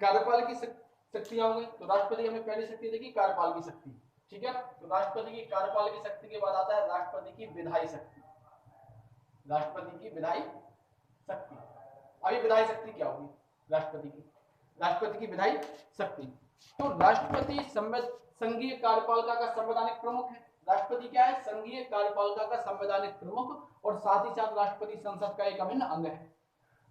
कार्यपाल की शक्तियां होंगी, तो राष्ट्रपति हमने पहली शक्ति देखी कार्यपाल की शक्ति, ठीक है। तो राष्ट्रपति की कार्यपाल की शक्ति के बाद आता है राष्ट्रपति की विधायी शक्ति। राष्ट्रपति की विधायी शक्ति, अभी विधायी शक्ति क्या होगी राष्ट्रपति की विधायी शक्ति। तो राष्ट्रपति संघीय कार्यपालिका का संवैधानिक प्रमुख है। राष्ट्रपति क्या है? संघीय कार्यपालिका का संवैधानिक प्रमुख और साथ ही साथ राष्ट्रपति संसद का एक अभिन्न अंग है।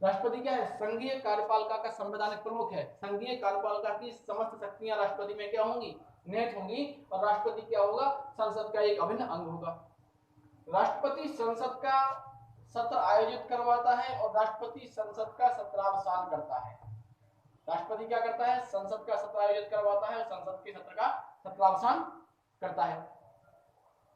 राष्ट्रपति क्या है? संघीय कार्यपालिका का संवैधानिक प्रमुख है। संघीय कार्यपालिका की समस्त शक्तियां राष्ट्रपति में क्या होंगी? निहित होंगी, और राष्ट्रपति क्या होगा? संसद का एक अभिन्न अंग होगा। राष्ट्रपति संसद का सत्र आयोजित करवाता है और राष्ट्रपति संसद का सत्रावसान करता है। राष्ट्रपति क्या करता है? संसद का सत्र आयोजित करवाता है और संसद के सत्र का सत्रावसान करता है।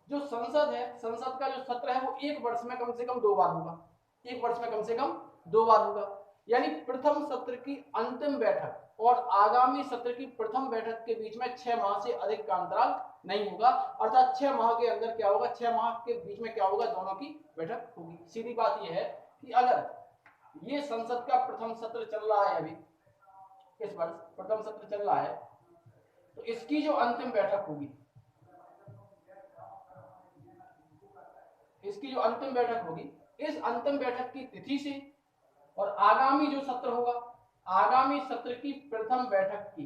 जो संसद है, संसद का जो सत्र है वो एक वर्ष में कम से कम 2 बार होगा। एक वर्ष में कम से कम 2 बार होगा, यानी प्रथम सत्र की अंतिम बैठक और आगामी सत्र की प्रथम बैठक के बीच में 6 माह से अधिक का अंतराल नहीं होगा। अर्थात 6 माह के अंदर क्या होगा? 6 माह के बीच में क्या होगा? दोनों की बैठक होगी। सीधी बात यह है कि अगर ये संसद का प्रथम सत्र चल रहा है, अभी इस वर्ष प्रथम सत्र चल रहा है, तो इसकी जो अंतिम बैठक होगी, इसकी जो अंतिम बैठक होगी, इस अंतिम बैठक की तिथि से और आगामी जो सत्र होगा, आगामी सत्र की प्रथम बैठक की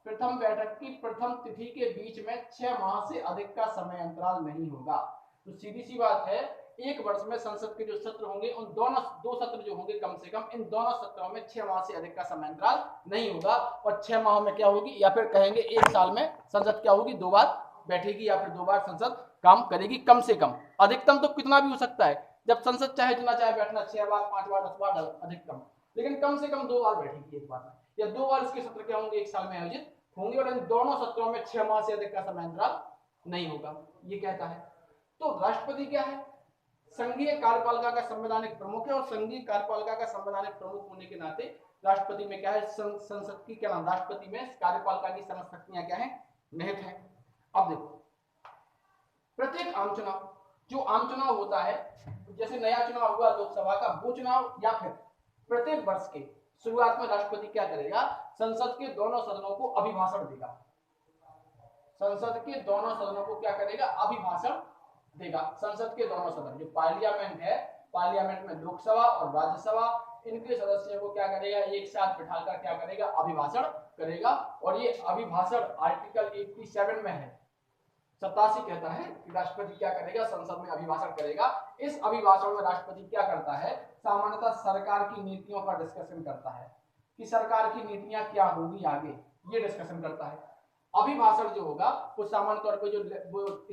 प्रथम तिथि के बीच में 6 माह से अधिक का समय अंतराल नहीं होगा। तो सीधी सी बात है, एक वर्ष में संसद के जो सत्र होंगे, उन दोनों 2 सत्र जो होंगे कम से कम, इन दोनों सत्रों में 6 माह से अधिक का समय अंतराल नहीं होगा। और 6 माह में क्या होगी, या फिर कहेंगे 1 साल में संसद क्या होगी? 2 बार बैठेगी या फिर 2 बार संसद काम करेगी कम से कम। अधिकतम तो कितना भी हो सकता है, जब संसद चाहे जितना चाहे बैठना, 6 बार 5 बार 10 बार अधिकतम, लेकिन कम से कम 2 बार बैठेगी एक बार में, या 2 बार इसके सत्र क्या होंगे? 1 साल में आयोजित होंगे, और इन दोनों सत्रों में 6 माह से अधिक का समय अंतराल नहीं होगा, ये कहता है। तो राष्ट्रपति क्या है? संघीय कार्यपालिका का संवैधानिक प्रमुख है, और संघीय कार्यपालिका का संवैधानिक प्रमुख होने के नाते राष्ट्रपति में क्या है? संसद की क्या नाम? राष्ट्रपति में कार्यपालिका की समस्त शक्तियां क्या है? निहित है। अब देखो, प्रत्येक आम चुनाव, जो आम चुनाव होता है, जैसे नया चुनाव हुआ लोकसभा का, वो चुनाव या फिर प्रत्येक वर्ष के शुरुआत में राष्ट्रपति क्या करेगा? संसद के दोनों सदनों को अभिभाषण देगा। संसद के दोनों सदनों को क्या करेगा? अभिभाषण देगा। संसद के दोनों सदन, जो पार्लियामेंट है, पार्लियामेंट में लोकसभा और राज्यसभा, इनके सदस्यों को क्या करेगा? एक साथ बिठाकर क्या करेगा? अभिभाषण करेगा। और ये अभिभाषण आर्टिकल 87 में है, 87 कहता है कि राष्ट्रपति क्या करेगा? संसद में अभिभाषण करेगा। इस अभिभाषण में राष्ट्रपति क्या करता है? सामान्यतः सरकार की नीतियों पर डिस्कशन करता है कि सरकार की नीतियां क्या होगी आगे, ये डिस्कशन करता है। अभिभाषण जो होगा वो सामान्य तौर पे जो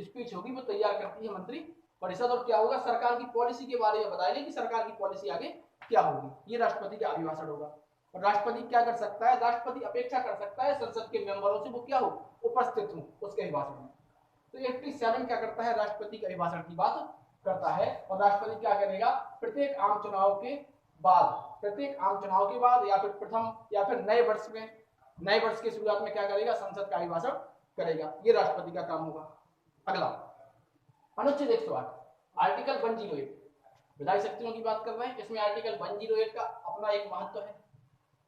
स्पीच होगी वो तैयार करती है मंत्री परिषद, और क्या होगा? सरकार की पॉलिसी के बारे में बताएंगे कि सरकार की पॉलिसी आगे क्या होगी, ये राष्ट्रपति का अभिभाषण होगा। और राष्ट्रपति क्या कर सकता है? राष्ट्रपति अपेक्षा कर सकता है संसद के मेंबरों से वो क्या हो? उपस्थित हो उसके अभिभाषण में। तो 87 क्या करता है? राष्ट्रपति के अभिभाषण की बात करता है। और राष्ट्रपति क्या करेगा? प्रत्येक आम चुनाव के बाद या फिर प्रथम या फिर नए वर्ष की शुरुआत में क्या करेगा? संसद का अभिभाषण करेगा। ये राष्ट्रपति का काम होगा। अगला अनुच्छेद 108, आर्टिकल 108, विधायी शक्तियों की बात कर रहे हैं। इसमें आर्टिकल 108 का अपना एक महत्व है।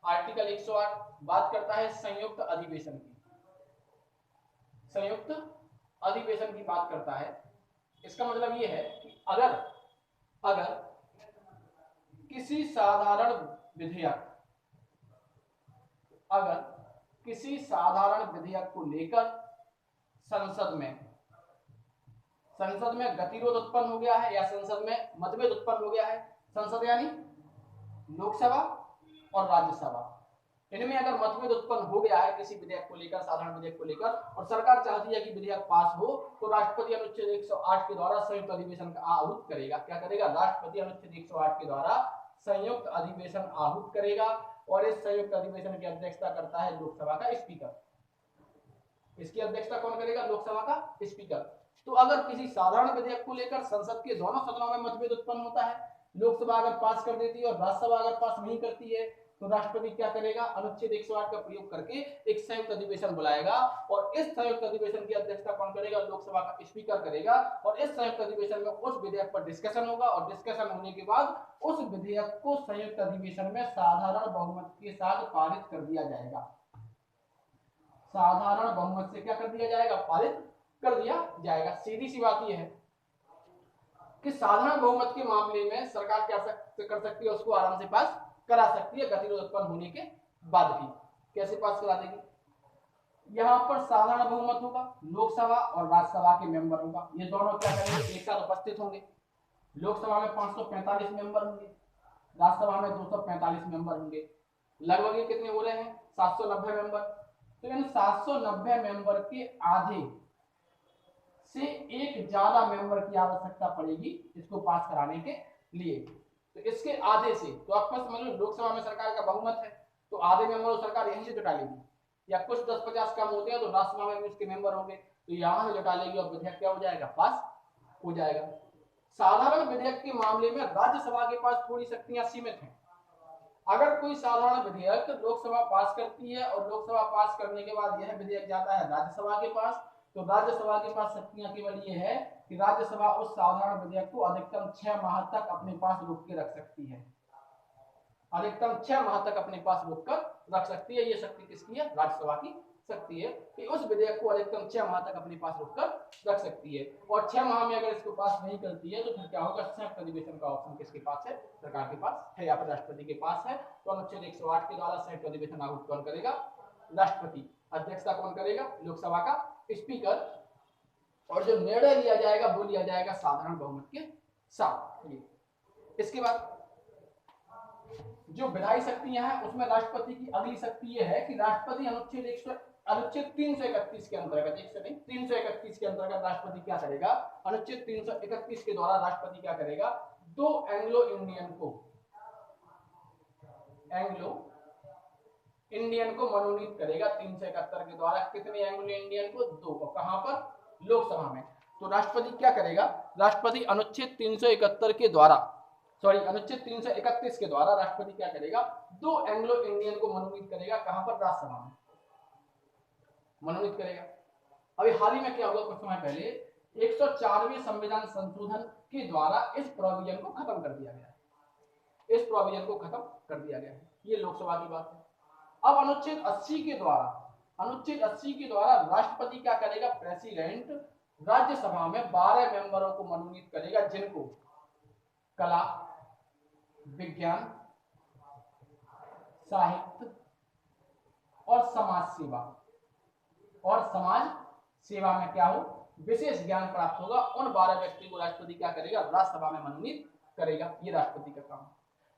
आर्टिकल 108 बात करता है संयुक्त अधिवेशन की, संयुक्त अधिवेशन की बात करता है। इसका मतलब यह है कि अगर किसी साधारण विधेयक को लेकर संसद में गतिरोध उत्पन्न हो गया है या संसद में मतभेद उत्पन्न हो गया है, संसद यानी लोकसभा और राज्यसभा, इनमें अगर मतभेद उत्पन्न हो गया है किसी विधेयक को लेकर, साधारण विधेयक को लेकर, और सरकार चाहती है कि विधेयक पास हो, तो राष्ट्रपति अनुच्छेद 108 के द्वारा संयुक्त अधिवेशन का आहूत करेगा। क्या करेगा? राष्ट्रपति अनुच्छेद 108 के द्वारा संयुक्त अधिवेशन आहूत करेगा, और इस संयुक्त अधिवेशन की अध्यक्षता करता है लोकसभा का स्पीकर। इसकी अध्यक्षता कौन करेगा? लोकसभा का स्पीकर। तो अगर किसी साधारण विधेयक को लेकर संसद के दोनों सदनों में मतभेद उत्पन्न होता है, लोकसभा अगर पास कर देती है और राज्यसभा अगर पास नहीं करती है, तो राष्ट्रपति क्या करेगा, अनुच्छेद 108 का प्रयोग करके एक संयुक्त अधिवेशन बुलाएगा और इस संयुक्त अधिवेशन की अध्यक्षता कौन करेगा, लोकसभा का स्पीकर करेगा और इस संयुक्त अधिवेशन में उस विधेयक पर डिस्कशन होगा और डिस्कशन होने के बाद उस विधेयक को संयुक्त अधिवेशन में साधारण बहुमत के साथ पारित कर दिया जाएगा। साधारण बहुमत से क्या कर दिया जाएगा, पारित कर दिया जाएगा। सीधी सी बात यह है कि साधारण बहुमत के मामले में सरकार क्या कर सकती है, उसको आराम से पास करा सकती है गतिरोध उत्पन्न होने के बाद भी। कैसे पास करा देगी, यहाँ पर साधारण बहुमत होगा, लोकसभा और राज्यसभा के मेंबर होगा, ये दोनों क्या करेंगे, एक साथ उपस्थित होंगे। लोकसभा में 545 मेंबर होंगे, राज्यसभा में 245 मेंबर होंगे, लगभग ये कितने हो रहे हैं, 790 मेंबर। तो इन 790 मेंबर के आधे से एक ज्यादा मेंबर की आवश्यकता पड़ेगी इसको पास कराने के लिए। तो इसके आधे से, तो आपको समझ लो लोकसभा में सरकार का बहुमत है तो आधे मेंबर सरकार यहीं से जुटा लेगी, या कुछ 10-50 कम होते हैं तो राज्यसभा में भी उसके मेंबर होंगे तो यहां से जुटा लेगी और विधेयक क्या हो जाएगा, पास हो जाएगा। साधारण विधेयक के मामले में राज्यसभा के पास थोड़ी शक्तियां सीमित हैं। अगर कोई साधारण विधेयक लोकसभा पास करती है और लोकसभा पास करने के बाद यह विधेयक जाता है राज्यसभा के पास, तो राज्यसभा के पास शक्तियां केवल ये है कि राज्यसभा उस साधारण विधेयक को अधिकतम 6 माह तक अपने पास रोक के रख सकती है, अधिकतम 6 माह तक अपने पास रोक कर रख सकती है। ये शक्ति किसकी है, राज्यसभा की शक्ति है कि उस विधेयक को अधिकतम 6 माह तक अपने पास रोक कर रख सकती है। और 6 माह में अगर इसको पास नहीं करती है तो फिर क्या होगा, संयुक्त अधिवेशन का ऑप्शन किसके पास है, सरकार के पास है या फिर राष्ट्रपति के पास है। तो अनुच्छेद 108 के द्वारा संयुक्त अधिवेशन आहूत कौन करेगा, राष्ट्रपति। अध्यक्षता कौन करेगा, लोकसभा का स्पीकर। और जो निर्णय लिया जाएगा वो लिया जाएगा साधारण बहुमत के साथ। इसके बाद जो विधायी शक्तियां हैं उसमें राष्ट्रपति की अगली शक्ति यह है कि राष्ट्रपति अनुच्छेद 331 के अंतर्गत, एक से नहीं 331 के अंतर्गत राष्ट्रपति क्या करेगा, अनुच्छेद 331 के द्वारा राष्ट्रपति क्या करेगा, दो एंग्लो इंडियन को मनोनीत करेगा 371 के द्वारा। कितने एंग्लो इंडियन को, 2 को। कहां पर, लोकसभा में। तो राष्ट्रपति क्या करेगा, राष्ट्रपति अनुच्छेद 371 के द्वारा, सॉरी अनुच्छेद 331 के द्वारा राष्ट्रपति क्या करेगा, 2 एंग्लो इंडियन को मनोनीत करेगा। कहां पर, राज्यसभा में मनोनीत करेगा। अभी हाल ही में क्या हुआ, कुछ समय पहले 104वें संविधान संशोधन के द्वारा इस प्रोविजन को खत्म कर दिया गया, इस प्रोविजन को खत्म कर दिया गया। ये लोकसभा की बात है। अब अनुच्छेद 80 के द्वारा राष्ट्रपति क्या करेगा, प्रेसिडेंट राज्यसभा में 12 मेंबरों को मनोनीत करेगा जिनको कला, विज्ञान, साहित्य और समाज सेवा में क्या हो, विशेष ज्ञान प्राप्त होगा। उन 12 व्यक्ति को राष्ट्रपति क्या करेगा, राज्यसभा में मनोनीत करेगा। ये राष्ट्रपति का काम।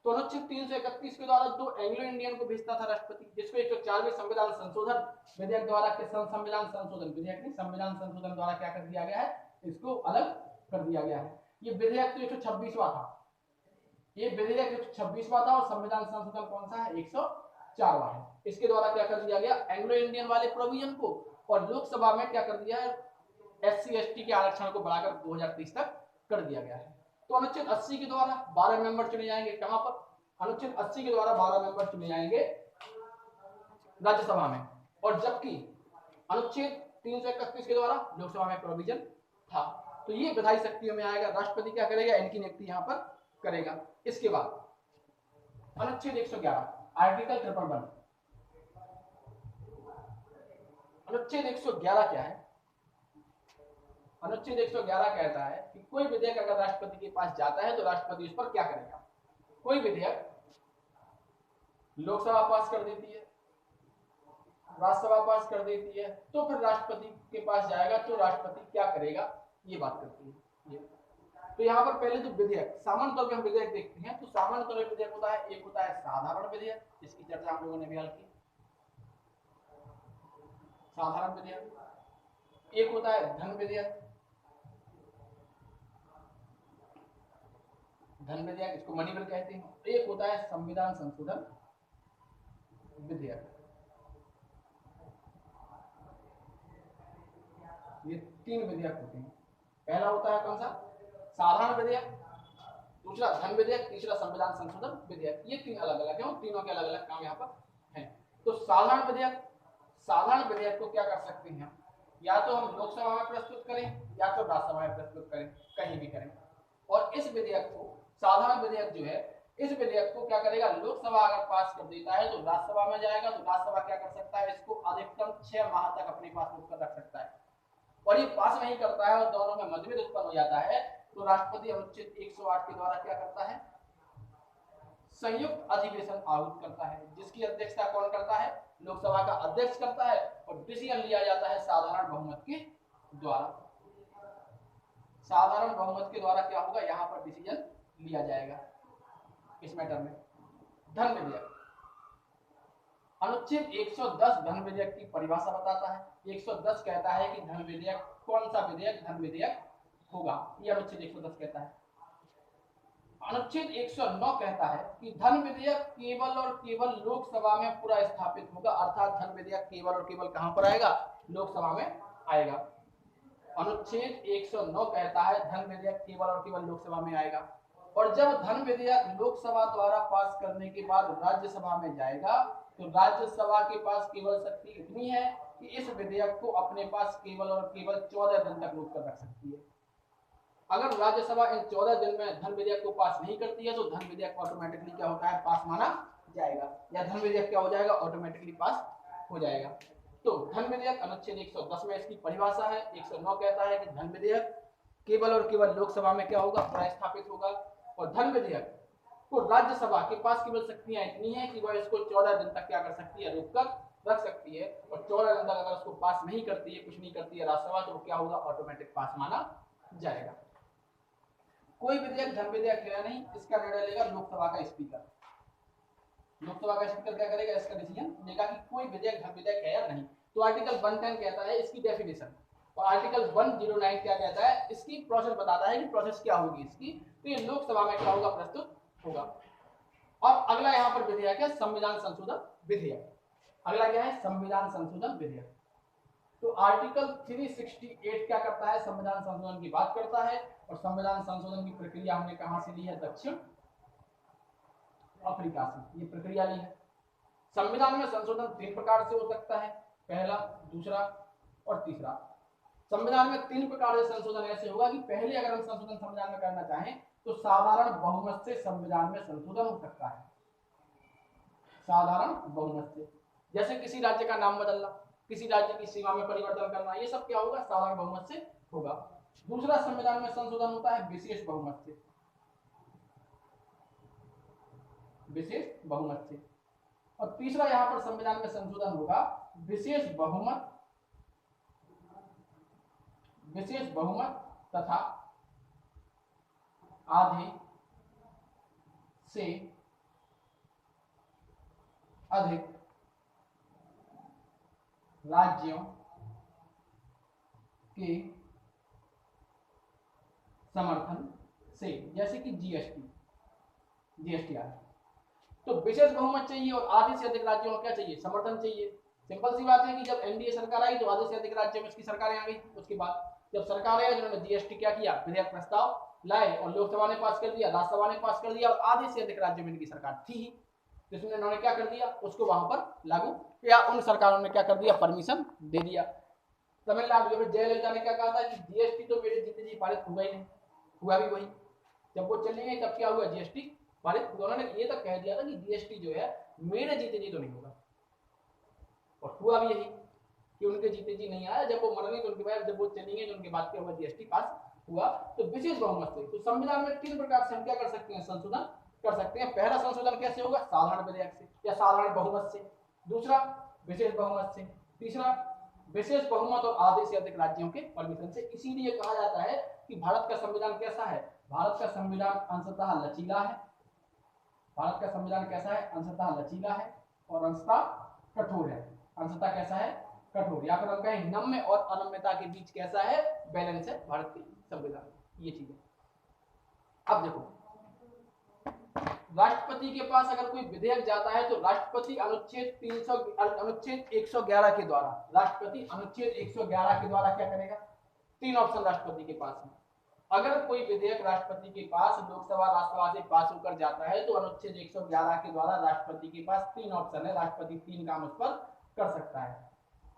तो अनुच्छेद 331 के द्वारा 2 एंग्लो इंडियन को भेजता था राष्ट्रपति, जिसको 104वें संविधान संशोधन विधेयक द्वारा संविधान संशोधन विधेयक नहीं संविधान संशोधन द्वारा क्या कर दिया गया है, इसको अलग कर दिया गया है। ये विधेयक तो 126वां था, ये विधेयक 126वां था और संविधान संशोधन कौन सा है, 104वां है। इसके द्वारा क्या कर दिया गया, एंग्लो इंडियन वाले प्रोविजन को, और लोकसभा में क्या कर दिया है, SC/ST के आरक्षण को बढ़ाकर 2023 तक कर दिया गया है। तो अनुच्छेद 80 के द्वारा 12 मेंबर चुने जाएंगे। कहां पर, अनुच्छेद 80 के द्वारा 12 मेंबर चुने जाएंगे राज्यसभा में, और जबकि अनुच्छेद 331 के द्वारा लोकसभा में प्रोविजन था। तो ये विधायी शक्तियों में आएगा। राष्ट्रपति क्या करेगा, इनकी नियुक्ति यहां पर करेगा। इसके बाद अनुच्छेद 111 आर्टिकल 111, अनुच्छेद 111 क्या है, अनुच्छेद 111 कहता है कि कोई विधेयक अगर राष्ट्रपति के पास जाता है तो राष्ट्रपति उस पर क्या करेगा। कोई विधेयक लोकसभा पास कर देती है, राज्यसभा पास कर देती है, तो फिर राष्ट्रपति के पास जाएगा तो राष्ट्रपति क्या करेगा, ये बात करती है। ये तो यहाँ पर पहले तो विधेयक, सामान्य तौर पर हम विधेयक देखते हैं तो सामान्य तौर पर विधेयक होता है, एक होता है साधारण विधेयक, जिसकी चर्चा हम लोगों ने भी हल की, साधारण विधेयक। एक होता है धन विधेयक, इसको मनी बिल कहते हैं। एक होता है संविधान संशोधन विधेयक। ये 3 विधेयक होते हैं। पहला होता है कौन सा, साधारण विधेयक, दूसरा धन विधेयक, तीसरा संविधान संशोधन विधेयक। ये तीन अलग अलग है, तीनों के अलग अलग काम यहाँ पर हैं। तो साधारण विधेयक, साधारण विधेयक को क्या कर सकते हैं, या तो हम लोकसभा में प्रस्तुत करें या तो राज्यसभा में प्रस्तुत करें, कहीं भी करें। और इस विधेयक को, साधारण विधेयक जो है, इस विधेयक को क्या करेगा, लोकसभा अगर पास कर देता है तो राज्यसभा में जाएगा, तो राज्यसभा क्या कर सकता है, इसको अधिकतम 6 माह तक अपने पास रोक कर रख सकता है। और ये पास नहीं करता है और दोनों में मतभेद उत्पन्न हो जाता है, तो राष्ट्रपति अनुच्छेद 108 के द्वारा क्या करता है, संयुक्त अधिवेशन आहूत करता है, जिसकी अध्यक्षता कौन करता है, लोकसभा का अध्यक्ष करता है, और डिसीजन लिया जाता है साधारण बहुमत के द्वारा। साधारण बहुमत के द्वारा क्या होगा, यहाँ पर डिसीजन लिया जाएगा इस मैटर में। धन विधेयक, अनुच्छेद 110 धन विधेयक की परिभाषा बताता है। 110 कहता है कि धन विधेयक, कौन सा विधेयक धन विधेयक होगा, ये अनुच्छेद 110 कहता है। अनुच्छेद 109 कहता है कि धन विधेयक केवल और केवल लोकसभा में पूरा स्थापित होगा, अर्थात धन विधेयक केवल और केवल कहां पर आएगा, लोकसभा में आएगा। अनुच्छेद 109 कहता है धन विधेयक केवल और केवल लोकसभा में आएगा, और जब धन विधेयक लोकसभा द्वारा पास करने के बाद राज्यसभा में जाएगा, तो राज्यसभा के पास केवल शक्ति इतनी है कि इस विधेयक को अपने पास केवल और केवल 14 दिन तक रोक कर रख सकती है। अगर राज्यसभा इन 14 दिन में धन विधेयक को पास नहीं करती है, तो धन विधेयक ऑटोमेटिकली क्या होता है, पास माना जाएगा, या धन विधेयक क्या हो जाएगा, ऑटोमेटिकली पास हो जाएगा। तो धन विधेयक अनुच्छेद 110 में इसकी परिभाषा है। 109 कहता है कि धन विधेयक केवल और केवल लोकसभा में क्या होगा, प्रस्थापित होगा, और धन विधेयक को राज्यसभा के पास केवल शक्तियां इतनी है कि वह इसको 14 दिन तक क्या कर सकती है, रोक कर रख सकती है, और 14 दिन तक अगर उसको पास नहीं करती है, कुछ नहीं करती है राज्यसभा, तो क्या होगा, ऑटोमेटिक पास माना जाएगा। कोई विधेयक धन विधेयक है या नहीं, इसका निर्णय लेगा लोकसभा का स्पीकर। लोकसभा का स्पीकर क्या करेगा, इसका डिसीजन लेगा कि कोई विधेयक धन विधेयक है या नहीं। तो आर्टिकल 110 कहता है इसकी डेफिनेशन, और आर्टिकल 109 क्या कहता है, इसकी प्रोसेस बताता है कि प्रोसेस क्या होगी इसकी। तो ये लोकसभा में क्या होगा, प्रस्तुत होगा। और अगला यहाँ पर विधेयक है संविधान संशोधन विधेयक। अगला क्या है, संविधान संशोधन विधेयक। तो आर्टिकल 368 क्या करता है, संविधान संशोधन की बात करता है, और संविधान संशोधन की प्रक्रिया हमने कहां से ली है, दक्षिण अफ्रीका से ये प्रक्रिया ली है। संविधान में संशोधन 3 प्रकार से हो सकता है, पहला, दूसरा और तीसरा। संविधान में 3 प्रकार से संशोधन ऐसे होगा कि पहले अगर हम संशोधन संविधान में करना चाहें तो साधारण बहुमत से संविधान में संशोधन हो सकता है, साधारण बहुमत से। जैसे किसी राज्य का नाम बदलना, किसी राज्य की सीमा में परिवर्तन करना, ये सब क्या होगा, साधारण बहुमत से होगा। दूसरा संविधान में संशोधन होता है विशेष बहुमत से, विशेष बहुमत से। और तीसरा यहां पर संविधान में संशोधन होगा विशेष बहुमत, विशेष बहुमत तथा आधे से अधिक राज्यों के समर्थन से, जैसे कि जीएसटी आया। तो विशेष बहुमत चाहिए और आधे से अधिक राज्यों को क्या चाहिए, समर्थन चाहिए। सिंपल सी बात है कि जब एनडीए सरकार आई तो आधे से अधिक राज्यों में इसकी सरकारें आ गई। उसके बाद जब सरकार आई, जिन्होंने जीएसटी क्या किया, विधेयक प्रस्ताव लाए, और लोकसभा ने पास कर दिया, राज्यसभा ने पास कर दिया, और आधे से अधिक राज्यों में इनकी सरकार थी ही, जिसमें इन्होंने क्या कर दिया, उसको वहां पर लागू, या उन सरकारों ने क्या कर दिया, परमिशन दे दिया। तमिलनाडु में जयललिता ने क्या कहा था कि जीएसटी तो मेरे जीते जी पारित हुआ ही नहीं, हुआ भी वही। जब वो चली गई तब क्या हुआ, जीएसटी पारित। उन्होंने ये तक कह दिया था कि जीएसटी जो है मेरे जीते जी तो नहीं होगा, और हुआ भी यही कि उनके जीते जी नहीं आया। जब वो मर गई तो उनके बाद, जब वो चली गई तो उनके बाद क्या हुआ, जीएसटी पास हुआ। तो विशेष बहुमत से। तो संविधान में 3 प्रकार से हम क्या कर सकते हैं, संशोधन कर सकते हैं। पहला संशोधन कैसे होगा, साधारण विधेयक से या साधारण बहुमत से। दूसरा विशेष बहुमत से। तीसरा विशेष बहुमत और आधे से अधिक राज्यों के परमिशन से। इसीलिए कहा जाता है कि भारत का संविधान कैसा है, भारत का संविधान अंशतः लचीला है। भारत का संविधान कैसा है, अंशतः लचीला है और अंशतः कठोर है। अंशतः कैसा है, कठोर, या फिर हम कहें नम्य और अनम्यता के बीच कैसा है, बैलेंस है भारत की संविधान। ये चीज है। अब देखो, राष्ट्रपति के पास अगर कोई विधेयक जाता है तो राष्ट्रपति अनुच्छेद 111 के द्वारा, राष्ट्रपति अनुच्छेद 111 के द्वारा क्या करेगा, 3 ऑप्शन राष्ट्रपति के पास है। अगर कोई विधेयक राष्ट्रपति के पास लोकसभा राज्यसभा से पास होकर जाता है तो अनुच्छेद 111 के द्वारा राष्ट्रपति के पास 3 ऑप्शन है, राष्ट्रपति 3 काम उस पर कर सकता है।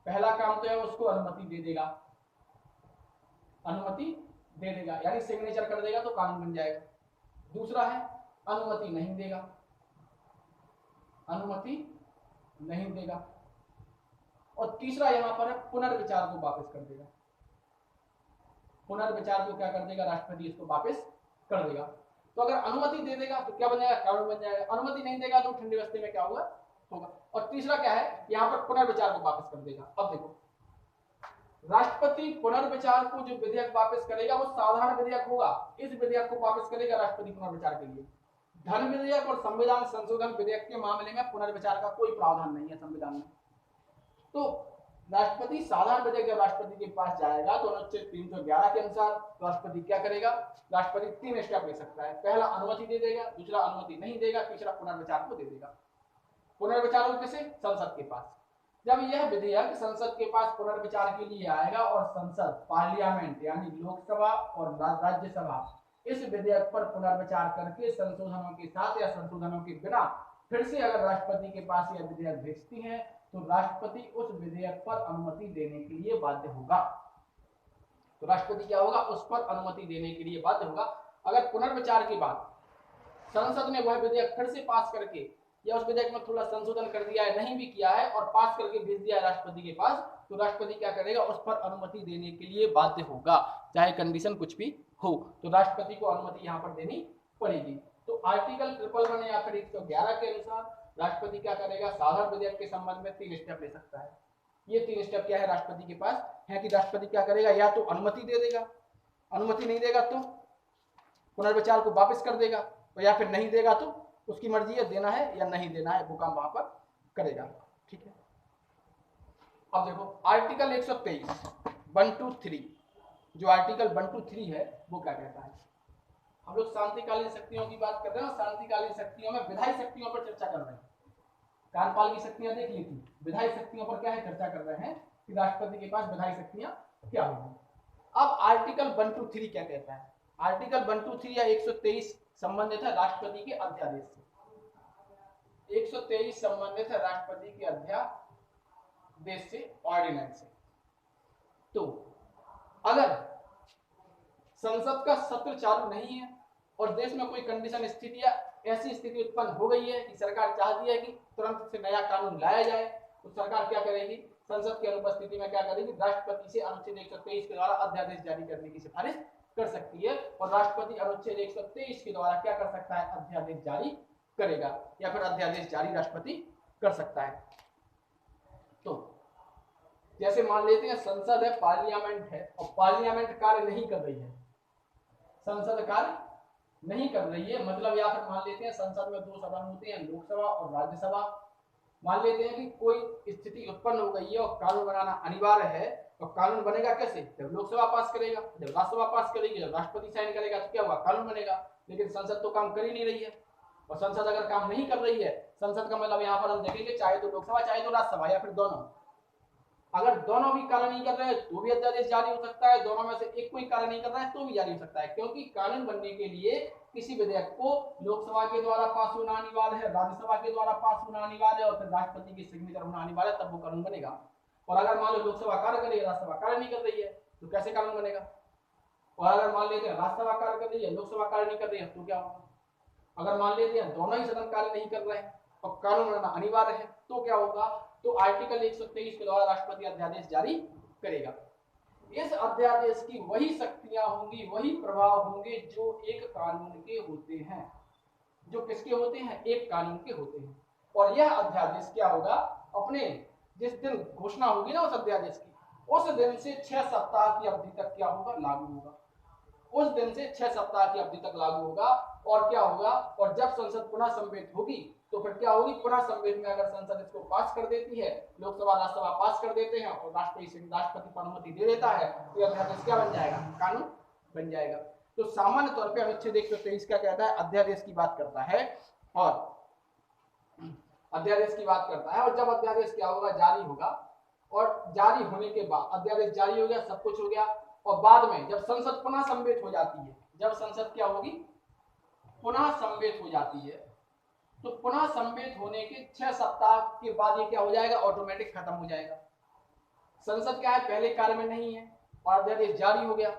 पहला काम तो है उसको अनुमति दे देगा, अनुमति दे देगा यानी सिग्नेचर कर देगा तो कानून बन जाएगा। दूसरा है अनुमति नहीं देगा, अनुमति नहीं देगा। और तीसरा यहां पर है पुनर्विचार को वापस कर देगा, पुनर्विचार को क्या कर देगा, राष्ट्रपति इसको वापस कर देगा। तो अगर अनुमति दे देगा तो क्या बन जाएगा, कानून बन जाएगा। अनुमति नहीं देगा तो ठंडी बस्ती में क्या होगा, होगा। और तीसरा क्या है, यहाँ पर पुनर्विचार को वापस कर देगा। अब देखो राष्ट्रपति पुनर्विचार को जो विधेयक वापस करेगा वो साधारण विधेयक होगा, इस विधेयक को वापस करेगा राष्ट्रपति पुनर्विचार के लिए। धन विधेयक और संविधान संशोधन विधेयक के मामले में पुनर्विचार का कोई प्रावधान नहीं है संविधान में। तो राष्ट्रपति साधारण विधेयक जब राष्ट्रपति के पास जाएगा तो अनुच्छेद 311 के अनुसार राष्ट्रपति क्या करेगा, राष्ट्रपति 3 स्टेप ले सकता है। पहला अनुमति दे देगा, दूसरा अनुमति नहीं देगा, तीसरा पुनर्विचार को दे देगा। पुनर्विचार को किसे, संसद के पास। जब यह विधेयक संसद के पास पुनर्विचार के लिए आएगा और संसद पार्लियामेंट यानी लोकसभा और राज्यसभा इस विधेयक पर पुनर्विचार करके संशोधनों के साथ या संशोधनों के बिना फिर से अगर राष्ट्रपति के पास यह विधेयक भेजती है तो राष्ट्रपति उस विधेयक पर अनुमति देने के लिए बाध्य होगा। तो राष्ट्रपति क्या होगा, उस पर अनुमति देने के लिए बाध्य होगा। अगर पुनर्विचार के बाद संसद ने वह विधेयक फिर से पास करके या उस विधेयक में थोड़ा संशोधन कर दिया है, नहीं भी किया है और पास करके भेज दिया है राष्ट्रपति के पास, तो राष्ट्रपति क्या करेगा, उस पर अनुमति देने के लिए बाध्य होगा, चाहे कंडीशन कुछ भी हो। तो राष्ट्रपति को अनुमति यहाँ पर देनी पड़ेगी। तो आर्टिकल 111 या फिर 111 के अनुसार राष्ट्रपति क्या करेगा, साधारण विधेयक के संबंध में 3 स्टेप ले सकता है। ये 3 स्टेप क्या है राष्ट्रपति के पास है कि राष्ट्रपति क्या करेगा, या तो अनुमति दे देगा, अनुमति नहीं देगा तो पुनर्विचार को वापस कर देगा, और या फिर नहीं देगा तो उसकी मर्जी है देना है या नहीं देना है, वो काम वहां पर करेगा। ठीक है। अब देखो आर्टिकल 123 1 to 3, जो आर्टिकल 1 to 3 है वो क्या कहता है। हम लोग शांतिकालीन शक्तियों की बात कर रहे हैं, शांतिकालीन शक्तियों में विधायी शक्तियों पर चर्चा कर रहे हैं। कार्यपाल की शक्तियां देख ली थी, विधायी शक्तियों पर क्या है, चर्चा कर रहे हैं कि राष्ट्रपति के पास विधायी शक्तियां क्या होंगी। अब आर्टिकल 1 to 3 क्या कहता है। आर्टिकल 1 to 3 या 123 संबंधित है राष्ट्रपति के अध्यादेश से। 123 संबंधित है राष्ट्रपति के अध्यादेश से, ऑर्डिनेंस से। तो अगर संसद का सत्र चालू नहीं है और देश में कोई कंडीशन स्थिति या ऐसी स्थिति उत्पन्न हो गई है कि सरकार चाहती है कि तुरंत से नया कानून लाया जाए, तो सरकार क्या करेगी, संसद की अनुपस्थिति में क्या करेगी, राष्ट्रपति से अनुच्छेद 123 के द्वारा अध्यादेश जारी करने की सिफारिश कर सकती है। और राष्ट्रपति अनुच्छेद 123 के द्वारा क्या कर सकता है, अध्यादेश जारी करेगा, या फिर अध्यादेश जारी राष्ट्रपति कर सकता है। तो जैसे मान लेते हैं संसद है, पार्लियामेंट है, और पार्लियामेंट कार्य नहीं कर रही है, संसद कार्य नहीं कर रही है, मतलब या फिर मान लेते हैं संसद में 2 सदन होते हैं, लोकसभा और राज्यसभा। मान लेते हैं कि कोई स्थिति उत्पन्न हो गई है और कानून बनाना अनिवार्य है, और कानून बनेगा कैसे, जब लोकसभा पास करेगा, जब राज्यसभा पास करेगी, जब राष्ट्रपति साइन करेगा तो क्या हुआ, कानून बनेगा। लेकिन संसद तो काम कर ही नहीं रही है, और संसद अगर काम नहीं कर रही है, संसद का मतलब यहाँ पर हम देखेंगे चाहे तो लोकसभा चाहे तो राज्यसभा या फिर दोनों, अगर दोनों भी कार्य नहीं कर रहे हैं तो भी अध्यादेश जारी हो सकता है, दोनों में से एक कोई कार्य नहीं कर रहा है तो भी जारी हो सकता है। क्योंकि कानून बनने के लिए किसी विधेयक को लोकसभा के द्वारा पास होना अनिवार्य है, राज्यसभा के द्वारा पास होना अनिवार्य है, और फिर राष्ट्रपति की सिग्नेचर होना अनिवार्य है, तब वो कानून बनेगा। और अगर मान लो लोकसभा कार्य कर रही है, राज्यसभा कार्य नहीं कर रही है, तो कैसे कानून बनेगा। और अगर मान लेते हैं राज्यसभा कार्य कर रही है, लोकसभा कार्य नहीं कर रही है, तो क्या होगा। अगर मान लेते हैं दोनों ही सदन कार्य नहीं कर रहे हैं और कानून बनाना अनिवार्य है, तो क्या होगा, तो आर्टिकल 123 के द्वारा राष्ट्रपति अध्यादेश जारी करेगा। इस अध्यादेश की वही शक्तियां होंगी, वही प्रभाव होंगे जो एक कानून के होते हैं, जो किसके होते हैं, एक कानून के होते हैं। और यह अध्यादेश क्या होगा, अपने जिस दिन घोषणा होगी ना उस अध्यादेश की, उस दिन से 6 सप्ताह की अवधि तक क्या होगा, लागू होगा। उस दिन से 6 सप्ताह की अवधि तक लागू होगा। और क्या होगा, और जब संसद पुनः सम्मिलित होगी तो फिर क्या होगी, पुनः सम्मिलित में अगर संसद इसको पास कर देती है, लोकसभा राज्यसभा पास कर देते हैं और राष्ट्रपति को अनुमति दे देता है, तो यह अध्यादेश क्या बन जाएगा, कानून बन जाएगा। तो सामान्य तौर पर अनुच्छेद 123 क्या कहता है, अध्यादेश की बात करता है, और अध्यादेश की बात करता है। और जब अध्यादेश क्या होगा, जारी होगा, और जारी होने के बाद अध्यादेश जारी हो गया, सब कुछ हो गया, और बाद में जब संसद पुनः सम्मिलित हो जाती है, जब संसद क्या होगी, पुनः सम्मिलित हो जाती है, तो पुनः सम्मिलित होने के 6 सप्ताह के बाद ये क्या हो जाएगा, ऑटोमेटिक खत्म हो जाएगा। संसद क्या है, पहले कार्य में नहीं है और अध्यादेश जारी हो गया,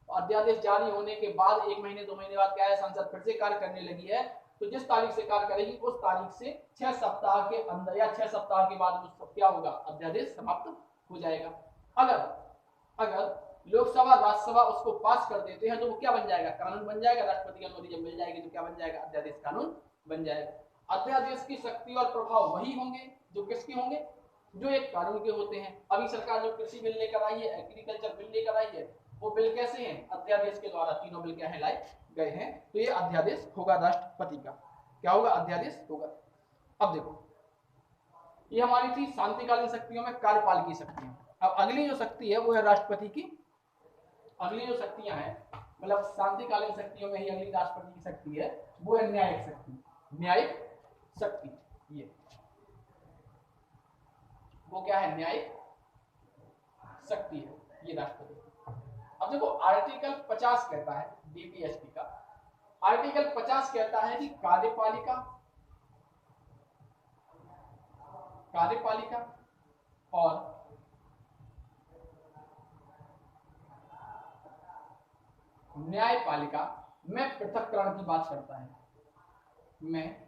अध्यादेश जारी होने के बाद 1 महीने 2 महीने बाद क्या है, संसद फिर से कार्य करने लगी है, तो जिस तारीख से कार्य करेगी उस तारीख से 6 सप्ताह के अंदर या 6 सप्ताह के बाद वो क्या होगा, अध्यादेश समाप्त हो जाएगा। अगर लोकसभा राज्यसभा उसको पास कर देते हैं तो वो क्या बन जाएगा, कानून बन जाएगा। राष्ट्रपति की अनुमति जब मिल जाएगी तो क्या बन जाएगा, अध्यादेश कानून बन जाएगा। अध्यादेश की शक्ति और प्रभाव वही होंगे जो किसके होंगे, जो एक कानून के होते हैं। अभी सरकार जो कृषि बिल लेकर आई है, एग्रीकल्चर बिल लेकर आई है, वो बिल कैसे हैं, अध्यादेश के द्वारा तीनों बिल क्या है, लाए गए हैं। तो ये अध्यादेश होगा राष्ट्रपति का, क्या होगा, अध्यादेश होगा। अब देखो ये हमारी थी शांतिकालीन शक्तियों में कार्यपालिकी शक्तियां। अब अगली जो शक्ति है वो है राष्ट्रपति की। अगली जो शक्तियां हैं, मतलब शांतिकालीन शक्तियों में ही अगली राष्ट्रपति की शक्ति है वो है न्यायिक शक्ति। न्यायिक शक्ति ये वो क्या है, न्यायिक शक्ति है ये राष्ट्रपति। अब देखो आर्टिकल 50 कहता है डीपीएसपी का, आर्टिकल 50 कहता है कि कार्यपालिका और न्यायपालिका में पृथक्करण की बात करता है, में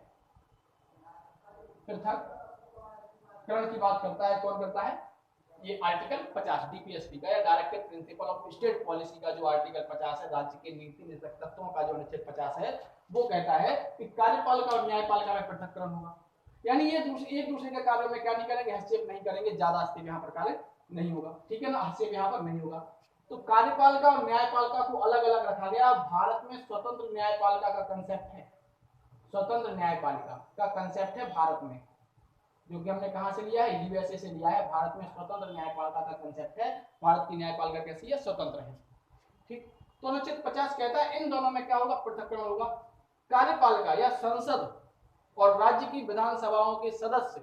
पृथक्करण की बात करता है। कौन करता है, ये आर्टिकल 50 डीपीएसपी का या directive principle of state policy का जो आर्टिकल 50 है, राज्य के नीति निर्देशक तत्वों का जो अनुच्छेद 50 है, वो कहता है कि कार्यपालिका और न्यायपालिका में पृथक्करण होगा। यानी ये एक दूसरे के कार्य में क्या नहीं करेंगे, हस्तक्षेप नहीं करेंगे, ज्यादा हस्तक्षेप यहाँ पर कार्य नहीं होगा, ठीक है ना, हस्तक्षेप यहाँ पर नहीं होगा। तो कार्यपालिका और न्यायपालिका को अलग अलग रखा गया। भारत में स्वतंत्र न्यायपालिका का कंसेप्ट है, स्वतंत्र न्यायपालिका का कंसेप्ट है भारत में, जो कि हमने कहां से लिया है, यूएसए से लिया है। भारत में स्वतंत्र न्यायपालिका का कंसेप्ट है, भारत की न्यायपालिका कैसी है, स्वतंत्र है, ठीक। तो अनुच्छेद 50 कहता है इन दोनों में क्या होगा, पृथक्करण होगा। कार्यपालिका या संसद और राज्य की विधानसभाओं के सदस्य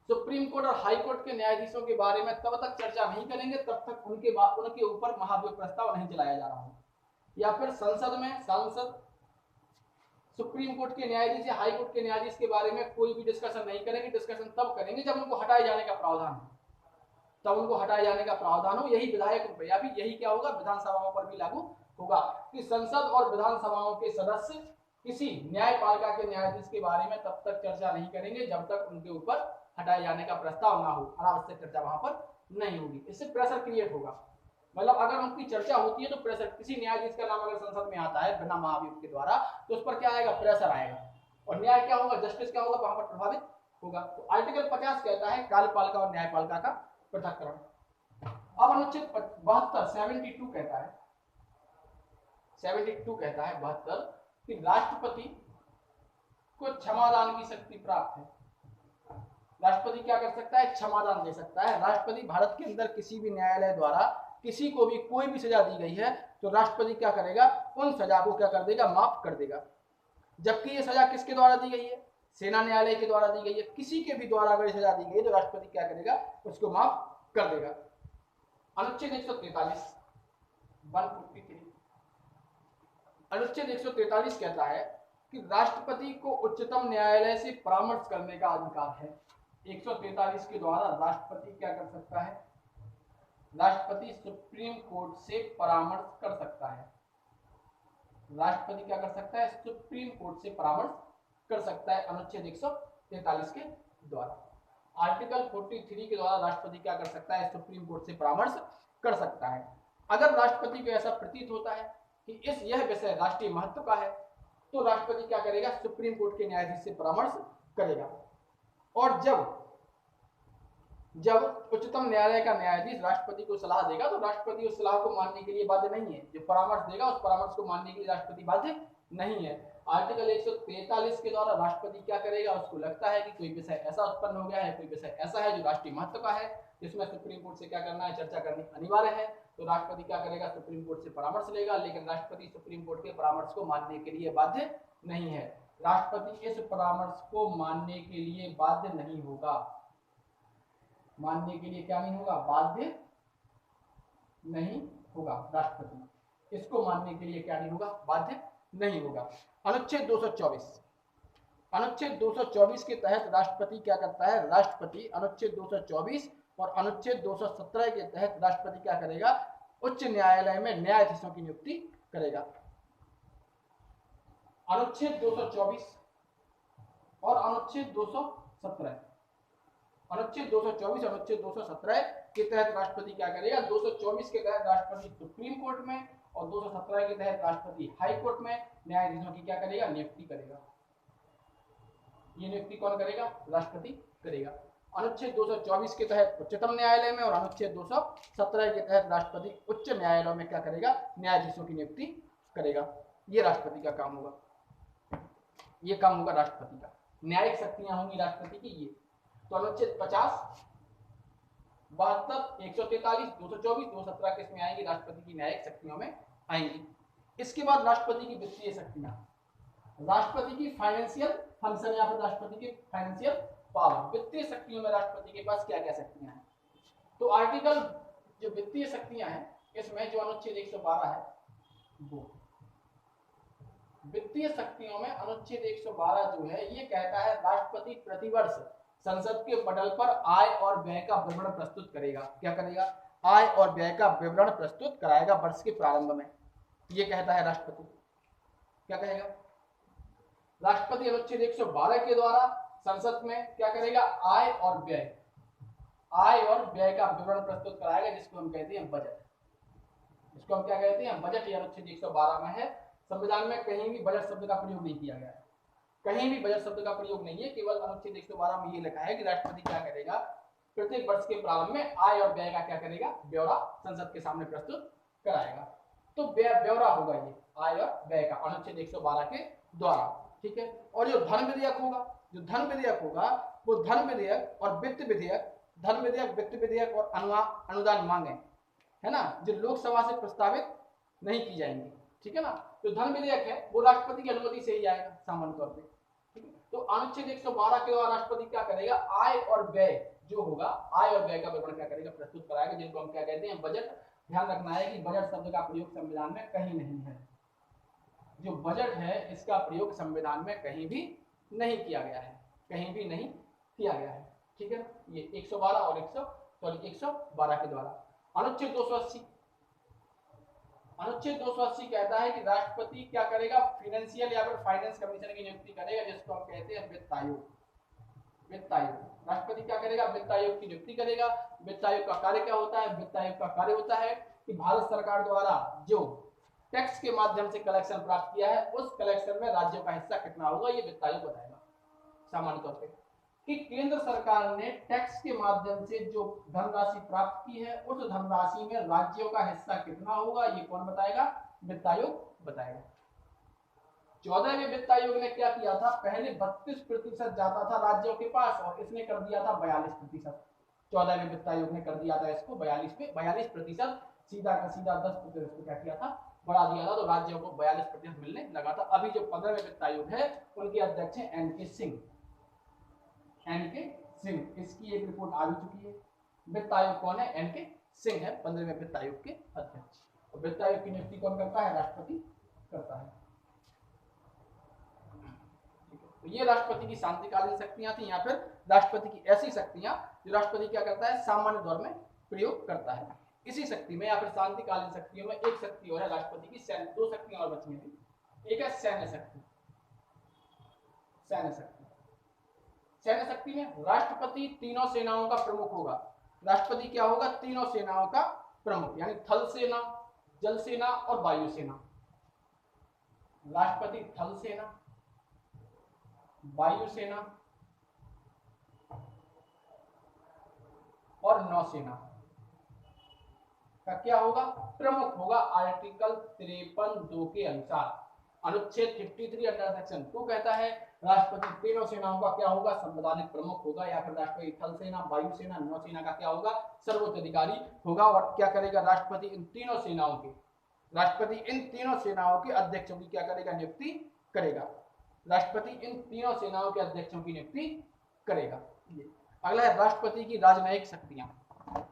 सुप्रीम कोर्ट और हाई कोर्ट के न्यायाधीशों के बारे में तब तक चर्चा नहीं करेंगे तब तक उनके ऊपर महाभियोग प्रस्ताव नहीं चलाया जा रहा हो। या फिर संसद में सांसद सुप्रीम कोर्ट के न्यायाधीश या हाई कोर्ट के न्यायाधीश के बारे में कोई भी डिस्कशन नहीं करेंगे। डिस्कशन तब करेंगे जब उनको हटाए जाने का प्रावधान हो, तब उनको हटाए जाने का प्रावधान हो। यही विधायक या फिर यही क्या होगा, विधानसभाओं पर भी लागू होगा कि संसद और विधानसभाओं के सदस्य किसी न्यायपालिका के न्यायाधीश के बारे में तब तक चर्चा नहीं करेंगे जब तक उनके ऊपर हटाए जाने का प्रस्ताव ना हो। अनावश्यक चर्चा वहां पर नहीं होगी, इससे प्रेशर क्रिएट होगा। मतलब अगर उनकी चर्चा होती है तो प्रेशर, किसी न्यायाधीश का नाम अगर संसद में आता है बिना महाभियोग के द्वारा तो उस पर क्या आएगा, प्रेशर आएगा और न्याय क्या होगा, जस्टिस क्या होगा, वहां पर प्रभावित होगा। तो आर्टिकल 50 कहता है कार्यपालिका और न्यायपालिका का पृथक्करण। अब अनुच्छेद 72 72 कहता है, 72 कहता है 72 कि राष्ट्रपति को क्षमादान की शक्ति प्राप्त है। राष्ट्रपति क्या कर सकता है, क्षमादान दे सकता है। राष्ट्रपति भारत के अंदर किसी भी न्यायालय द्वारा किसी को भी कोई भी सजा दी गई है तो राष्ट्रपति क्या करेगा, उन सजा को क्या कर देगा, माफ कर देगा। जबकि ये सजा किसके द्वारा दी गई है, सेना न्यायालय के द्वारा दी गई है। किसी के भी द्वारा अगर सजा दी गई तो राष्ट्रपति क्या करेगा, उसको माफ कर देगा। अनुच्छेद 143 143 अनुच्छेद 143 कहता है कि राष्ट्रपति को उच्चतम न्यायालय से परामर्श करने का अधिकार है। 143 के द्वारा राष्ट्रपति क्या कर सकता है, राष्ट्रपति सुप्रीम कोर्ट से परामर्श कर सकता है। राष्ट्रपति क्या कर सकता है, सुप्रीम कोर्ट से परामर्श कर सकता है अनुच्छेद 143 के द्वारा। आर्टिकल 43 के द्वारा राष्ट्रपति क्या कर सकता है, सुप्रीम कोर्ट से परामर्श कर सकता है। अगर राष्ट्रपति को ऐसा प्रतीत होता है कि यह विषय राष्ट्रीय महत्व का है तो राष्ट्रपति क्या करेगा, सुप्रीम कोर्ट के न्यायाधीश से परामर्श करेगा। और जब उच्चतम न्यायालय का न्यायाधीश राष्ट्रपति को सलाह देगा तो राष्ट्रपति उस सलाह को मानने के लिए बाध्य नहीं है। जो परामर्श देगा उस परामर्श को मानने के लिए राष्ट्रपति बाध्य नहीं है। आर्टिकल 143 के द्वारा राष्ट्रपति क्या करेगा, उसको लगता है कि कोई विषय ऐसा उत्पन्न हो गया है, कोई विषय ऐसा है जो राष्ट्रीय महत्व का है, जिसमें सुप्रीम कोर्ट से क्या करना है, चर्चा करनी अनिवार्य है, तो राष्ट्रपति क्या करेगा, सुप्रीम कोर्ट से परामर्श लेगा। लेकिन राष्ट्रपति सुप्रीम कोर्ट के परामर्श को मानने के लिए बाध्य नहीं है। राष्ट्रपति इस परामर्श को मानने के लिए बाध्य नहीं होगा, मानने के लिए क्या नहीं होगा, बाध्य नहीं होगा राष्ट्रपति, इसको मानने के लिए क्या नहीं होगा, बाध्य नहीं होगा। अनुच्छेद 224, अनुच्छेद 224 के तहत राष्ट्रपति क्या करता है, राष्ट्रपति अनुच्छेद 224 और अनुच्छेद 217 के तहत राष्ट्रपति क्या करेगा, उच्च न्यायालय में न्यायाधीशों की नियुक्ति करेगा। अनुच्छेद 224 और अनुच्छेद 217, अनुच्छेद 224 अनुच्छेद 217 के तहत राष्ट्रपति क्या करेगा, 224 के तहत राष्ट्रपति सुप्रीम कोर्ट में और 217 के तहत राष्ट्रपति हाई कोर्ट में न्यायाधीशों की क्या करेगा, नियुक्ति करेगा। ये नियुक्ति कौन करेगा, राष्ट्रपति करेगा। अनुच्छेद 224 के तहत उच्चतम न्यायालय में और अनुच्छेद 217 के तहत राष्ट्रपति उच्च न्यायालयों में क्या करेगा, न्यायाधीशों की नियुक्ति करेगा। ये राष्ट्रपति का काम होगा, ये काम होगा राष्ट्रपति का। न्यायिक शक्तियां होंगी राष्ट्रपति की ये। तो अनुच्छेद 50, 72, 143, 224, 217 किसमें आएंगी, राष्ट्रपति की न्यायिक शक्तियों में आएंगी। इसके बाद राष्ट्रपति की वित्तीय शक्तियां, राष्ट्रपति की फाइनेंशियल फंक्शन या फिर राष्ट्रपति की फाइनेंशियल पावर। वित्तीय शक्तियों में राष्ट्रपति के पास क्या क्या शक्तियां हैं, तो आर्टिकल जो वित्तीय शक्तियां हैं इसमें जो अनुच्छेद 112 है वो वित्तीय शक्तियों में अनुच्छेद 112 जो है ये कहता है राष्ट्रपति प्रतिवर्ष संसद के पटल पर आय और व्यय का विवरण प्रस्तुत करेगा। क्या करेगा, आय और व्यय का विवरण प्रस्तुत कराएगा वर्ष के प्रारंभ में। ये कहता है राष्ट्रपति, क्या कहेगा, राष्ट्रपति अनुच्छेद 112 के द्वारा संसद में क्या करेगा, आय और व्यय का विवरण प्रस्तुत कराएगा, जिसको हम कहते हैं बजट। इसको हम क्या कहते हैं, बजट। ये अनुच्छेद 112 में है। संविधान में कहीं भी बजट शब्द का प्रयोग नहीं किया गया है, कहीं भी बजट शब्द का प्रयोग नहीं है, केवल अनुच्छेद 112 में ये लिखा है कि राष्ट्रपति क्या करेगा, प्रत्येक वर्ष के प्रारंभ में आय और व्यय का क्या करेगा, ब्यौरा संसद के सामने प्रस्तुत कराएगा। तो ब्यौरा होगा ये आय और व्यय का अनुच्छेद 112 के द्वारा, ठीक है। और जो धन विधेयक होगा, जो धन विधेयक होगा वो धन विधेयक और वित्त विधेयक, धन विधेयक, वित्त विधेयक और अनुदान मांगे है ना, जो लोकसभा से प्रस्तावित नहीं की जाएंगी, ठीक है ना। तो धन विधेयक है वो राष्ट्रपति की अनुमति से ही आएगा सामान्य तौर पे, ठीक है। तो अनुच्छेद 112 के द्वारा राष्ट्रपति क्या करेगा, आय और व्यय जो होगा, आय और व्यय का विवरण क्या करेगा, प्रस्तुत कराएगा, जिनको हम क्या कहते हैं, बजट। ध्यान रखना है कि बजट शब्द का प्रयोग संविधान में कहीं नहीं है। जो बजट है इसका प्रयोग संविधान में कहीं भी नहीं किया गया है, कहीं भी नहीं किया गया है, ठीक है। ये 112 और 112 के द्वारा। अनुच्छेद 280, अनुच्छेद 280 कहता है कि राष्ट्रपति क्या करेगा, फाइनेंशियल या फिर फाइनेंस कमीशन की नियुक्ति करेगा, जिसको हम कहते हैं वित्त आयोग। वित्त आयोग, राष्ट्रपति क्या करेगा, वित्त आयोग की नियुक्ति करेगा। वित्त आयोग का कार्य क्या होता है, वित्त आयोग का कार्य होता है कि भारत सरकार द्वारा जो टैक्स के माध्यम से कलेक्शन प्राप्त किया है, उस कलेक्शन में राज्यों का हिस्सा कितना होगा, ये वित्त आयोग बताएगा सामान्य तौर पे। कि केंद्र सरकार ने टैक्स के माध्यम से जो धनराशि प्राप्त की है, उस धनराशि में राज्यों का हिस्सा कितना होगा, ये कौन बताएगा, वित्त आयोग बताएगा। 14वें वित्त आयोग ने क्या किया था, पहले 32% जाता था राज्यों के पास और इसने कर दिया था 42%। 14वें वित्त आयोग ने कर दिया था इसको 42%, सीधा का सीधा 10% क्या किया था, बढ़ा दिया था, तो राज्यों को 42% मिलने लगा था। अभी जो 15वें वित्त आयोग है उनके अध्यक्ष हैं एन.के. सिंह। इसकी एक रिपोर्ट आ चुकी है। वित्त आयोग कौन है, एन.के. सिंह है 15वें वित्त आयोग के अध्यक्ष। और वित्त आयोग की नियुक्ति कौन करता है, राष्ट्रपति करता है। तो ये राष्ट्रपति की शांतिकालीन शक्तियां थी, या फिर राष्ट्रपति की ऐसी शक्तियां जो राष्ट्रपति क्या करता है, सामान्य दौर में प्रयोग करता है। इसी शक्ति में या फिर शांतिकालीन शक्तियों में एक शक्ति और है राष्ट्रपति की, सैन्य। दो शक्तियां और बची थी, एक है सैन्य शक्ति। सैन्य शक्ति, सैन्य शक्ति में राष्ट्रपति तीनों सेनाओं का प्रमुख होगा। राष्ट्रपति क्या होगा, तीनों सेनाओं का प्रमुख, यानी थल सेना, जल सेना और वायु सेना। राष्ट्रपति थल सेना, वायुसेना और नौसेना का क्या होगा, प्रमुख होगा। आर्टिकल 53(2) के अनुसार अनुच्छेद 53 अंडर सेक्शन 2 कहता है राष्ट्रपति तीनों सेनाओं का क्या होगा, संवैधानिक प्रमुख होगा, या फिर राष्ट्रपति थल सेना, वायुसेना, नौसेना का क्या होगा, सर्वोच्च अधिकारी होगा। और क्या करेगा, राष्ट्रपति इन तीनों सेनाओं के अध्यक्षों की क्या करेगा, नियुक्ति करेगा। राष्ट्रपति इन तीनों सेनाओं के अध्यक्षों की नियुक्ति करेगा। अगला है राष्ट्रपति की राजनयिक शक्तियां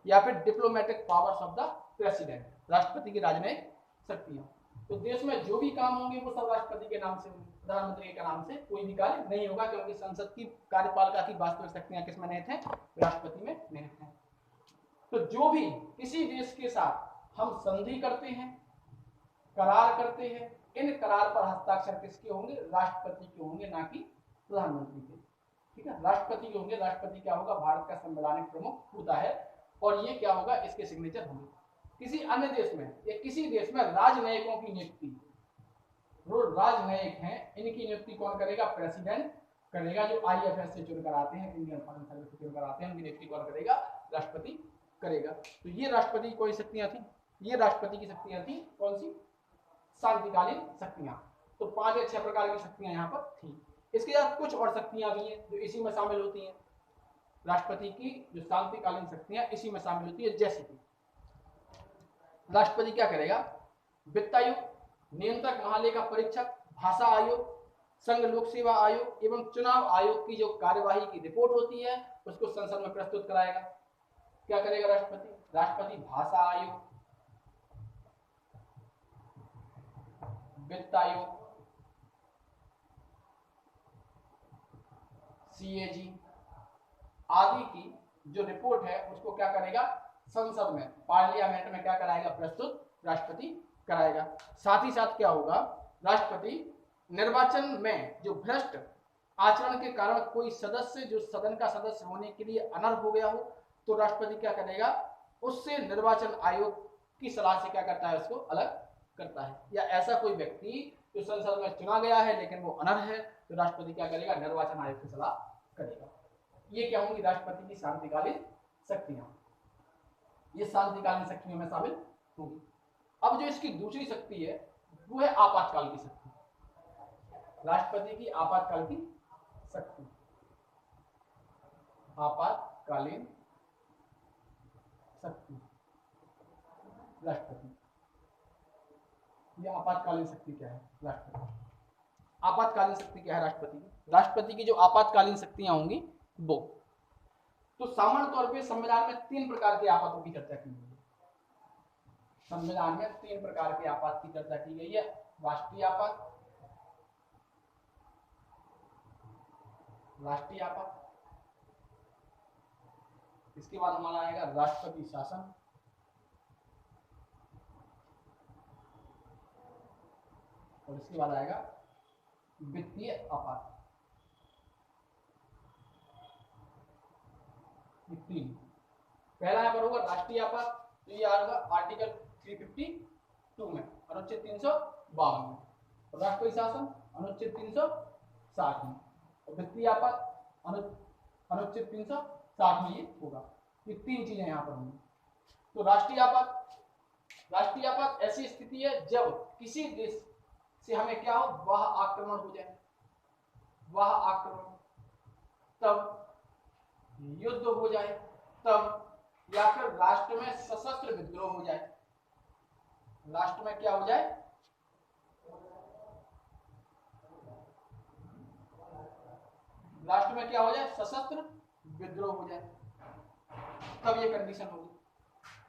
या फिर diplomatic powers of the president, राष्ट्रपति की राजनयिक शक्तियां। तो देश में जो भी काम होंगे वो सब राष्ट्रपति के नाम से होंगे, प्रधानमंत्री के नाम से कोई भी कार्य नहीं होगा, क्योंकि संसद की कार्यपालिका की वास्तविक शक्तियां किसमें निहित हैं? राष्ट्रपति में निहित हैं। तो जो भी किसी देश के साथ हम संधि करते हैं, करार करते हैं, इन करार पर हस्ताक्षर किसके होंगे? राष्ट्रपति के होंगे, ना कि प्रधानमंत्री के। ठीक है, राष्ट्रपति के होंगे। राष्ट्रपति क्या होगा? भारत का संवैधानिक प्रमुख होता है, और ये क्या होगा? इसके सिग्नेचर होंगे। किसी अन्य देश में या किसी देश में राजनयिकों की नियुक्ति, जो राजनयिक हैं इनकी नियुक्ति कौन करेगा? प्रेसिडेंट करेगा, जो IFS से चुनकर आते हैं, इंडियन फॉरेन सर्विस से चुनकर आते हैं, उनकी नियुक्ति कौन करेगा? राष्ट्रपति करेगा। तो ये राष्ट्रपति की कोई शक्तियां थी, ये राष्ट्रपति की शक्तियां थी। कौन सी? शांतिकालीन शक्तियां। तो 5 या 6 प्रकार की शक्तियां यहाँ पर थी। इसके साथ कुछ और शक्तियां भी हैं जो इसी में शामिल होती हैं। राष्ट्रपति की जो शांतिकालीन शक्तियां इसी में शामिल होती है, जैसे कि राष्ट्रपति क्या करेगा? वित्त आयोग, नियंत्रक महालेखा परीक्षक, भाषा आयोग, संघ लोक सेवा आयोग एवं चुनाव आयोग की जो कार्यवाही की रिपोर्ट होती है उसको संसद में प्रस्तुत कराएगा। क्या करेगा राष्ट्रपति? राष्ट्रपति भाषा आयोग, वित्त आयोग, CAG आदि की जो रिपोर्ट है उसको क्या करेगा? संसद में, पार्लियामेंट में क्या कराएगा? प्रस्तुत राष्ट्रपति कराएगा। साथ ही साथ क्या होगा? राष्ट्रपति निर्वाचन में जो भ्रष्ट आचरण के कारण कोई सदस्य जो सदन का सदस्य होने के लिए अनर्ह हो गया हो, तो राष्ट्रपति क्या करेगा? उससे निर्वाचन आयोग की सलाह से क्या करता है? उसको अलग करता है। या ऐसा कोई व्यक्ति जो संसद में चुना गया है लेकिन वो अनर्ह है, तो राष्ट्रपति क्या करेगा? निर्वाचन आयोग की सलाह करेगा। ये क्या होंगी? राष्ट्रपति की शांतिकालीन शक्तियां। ये शांतिकालीन शक्तियों में शामिल होगी। अब जो इसकी दूसरी शक्ति है वो है आपातकाल की शक्ति। राष्ट्रपति की आपातकाल की शक्ति, आपातकालीन शक्ति राष्ट्रपति। ये आपातकालीन शक्ति क्या है? राष्ट्रपति। आपातकालीन शक्ति क्या है राष्ट्रपति की? राष्ट्रपति की जो आपातकालीन शक्तियां होंगी वो, तो सामान्य तौर पे संविधान में 3 प्रकार के आपातों की चर्चा की गई है। संविधान में 3 प्रकार के आपात की चर्चा की गई है। राष्ट्रीय आपात, राष्ट्रीय आपात, इसके बाद हमारा आएगा राष्ट्रपति शासन, और इसके बाद आएगा वित्तीय आपात। 3 पहला यहाँ पर होगा राष्ट्रीय आपात, तो ये आएगा आर्टिकल 352 में, अनुच्छेद 352 में, और राष्ट्रपति शासन अनुच्छेद 360 में, और वित्तीय आपात अनुच्छेद 360 में ये होगा। ये 3 चीजें यहाँ पर होंगी। तो राष्ट्रीय आपात ऐसी स्थिति है जब किसी देश से हमें क्या हो? वाह आक्रमण हो जाए, वाह आक्रमण, तब युद्ध हो जाए, तब, या फिर राष्ट्र में सशस्त्र विद्रोह हो जाए। राष्ट्र में क्या हो जाए? राष्ट्र में क्या हो जाए? सशस्त्र विद्रोह हो जाए, तब ये कंडीशन होगी।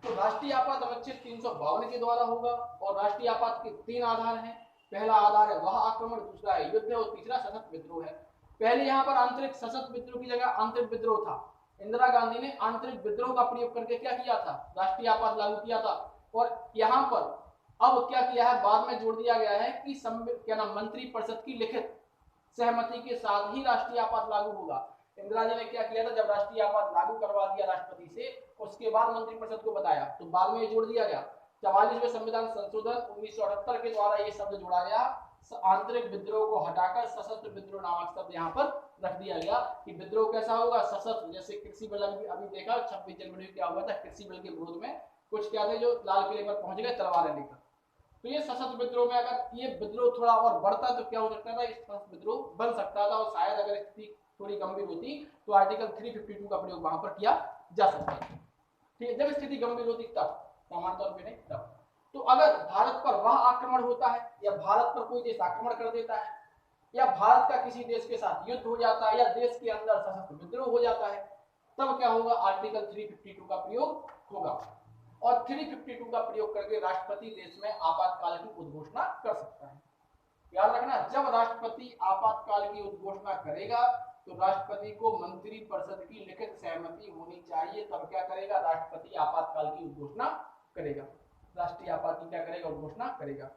तो राष्ट्रीय आपात अनुच्छेद 352 के द्वारा होगा, और राष्ट्रीय आपात के 3 आधार हैं। पहला आधार है वह आक्रमण, दूसरा है युद्ध, और तीसरा सशस्त्र विद्रोह है। पहले यहाँ पर आंतरिक सशस्त्र विद्रोह की जगह आंतरिक विद्रोह था। इंदिरा गांधी ने आंतरिक विद्रोह का प्रयोग करके क्या किया था? राष्ट्रीय आपात लागू किया था। और यहाँ पर अब क्या किया है? बाद में जोड़ दिया गया है कि क्या नाम, मंत्री परिषद की लिखित सहमति के साथ ही राष्ट्रीय आपात लागू होगा। इंदिरा जी ने क्या किया था? जब राष्ट्रीय आपात लागू करवा दिया राष्ट्रपति से, उसके बाद मंत्रिपरिषद को बताया, तो बाद में ये जोड़ दिया गया। 44वें संविधान संशोधन 1978 के द्वारा ये शब्द जोड़ा गया, आंतरिक विद्रोह को हटाकर सशस्त्र विद्रोह नामक शब्द यहाँ पर रख दिया गया कि विद्रोह कैसा होगा? सशस्त्र। जैसे कृषि बिल अभी देखा 26 जनवरी क्या हुआ था? कृषि बिल के विरोध में कुछ क्या थे जो लाल किले पर पहुंच गए तलवारें लेकर। तो ये सशस्त्र विद्रोह में अगर ये विद्रोह थोड़ा और बढ़ता तो क्या हो सकता था? इस सशस्त्र विद्रोह बन सकता था, और शायद अगर स्थिति थोड़ी गंभीर होती तो आर्टिकल 352 का प्रयोग वहां पर किया जा सकता है। ठीक है, जब स्थिति गंभीर होती तब, सामान्य तौर पर नहीं तब। तो अगर भारत पर वह आक्रमण होता है, या भारत पर कोई देश आक्रमण कर देता है, या भारत का किसी देश के साथ युद्ध हो जाता है, या देश के अंदर सशस्त्र विद्रोह हो जाता है, तब क्या होगा? आर्टिकल 352 का प्रयोग होगा। और 352 का प्रयोग करके राष्ट्रपति देश में आपातकाल की उद्घोषणा कर सकता है। याद रखना, जब राष्ट्रपति आपातकाल की उद्घोषणा करेगा तो राष्ट्रपति को मंत्रिपरिषद की लिखित सहमति होनी चाहिए, तब क्या करेगा, राष्ट्रपति आपातकाल की उद्घोषणा करेगा, राष्ट्रीय आपात क्या करेगा, उद्घोषणा करेगा।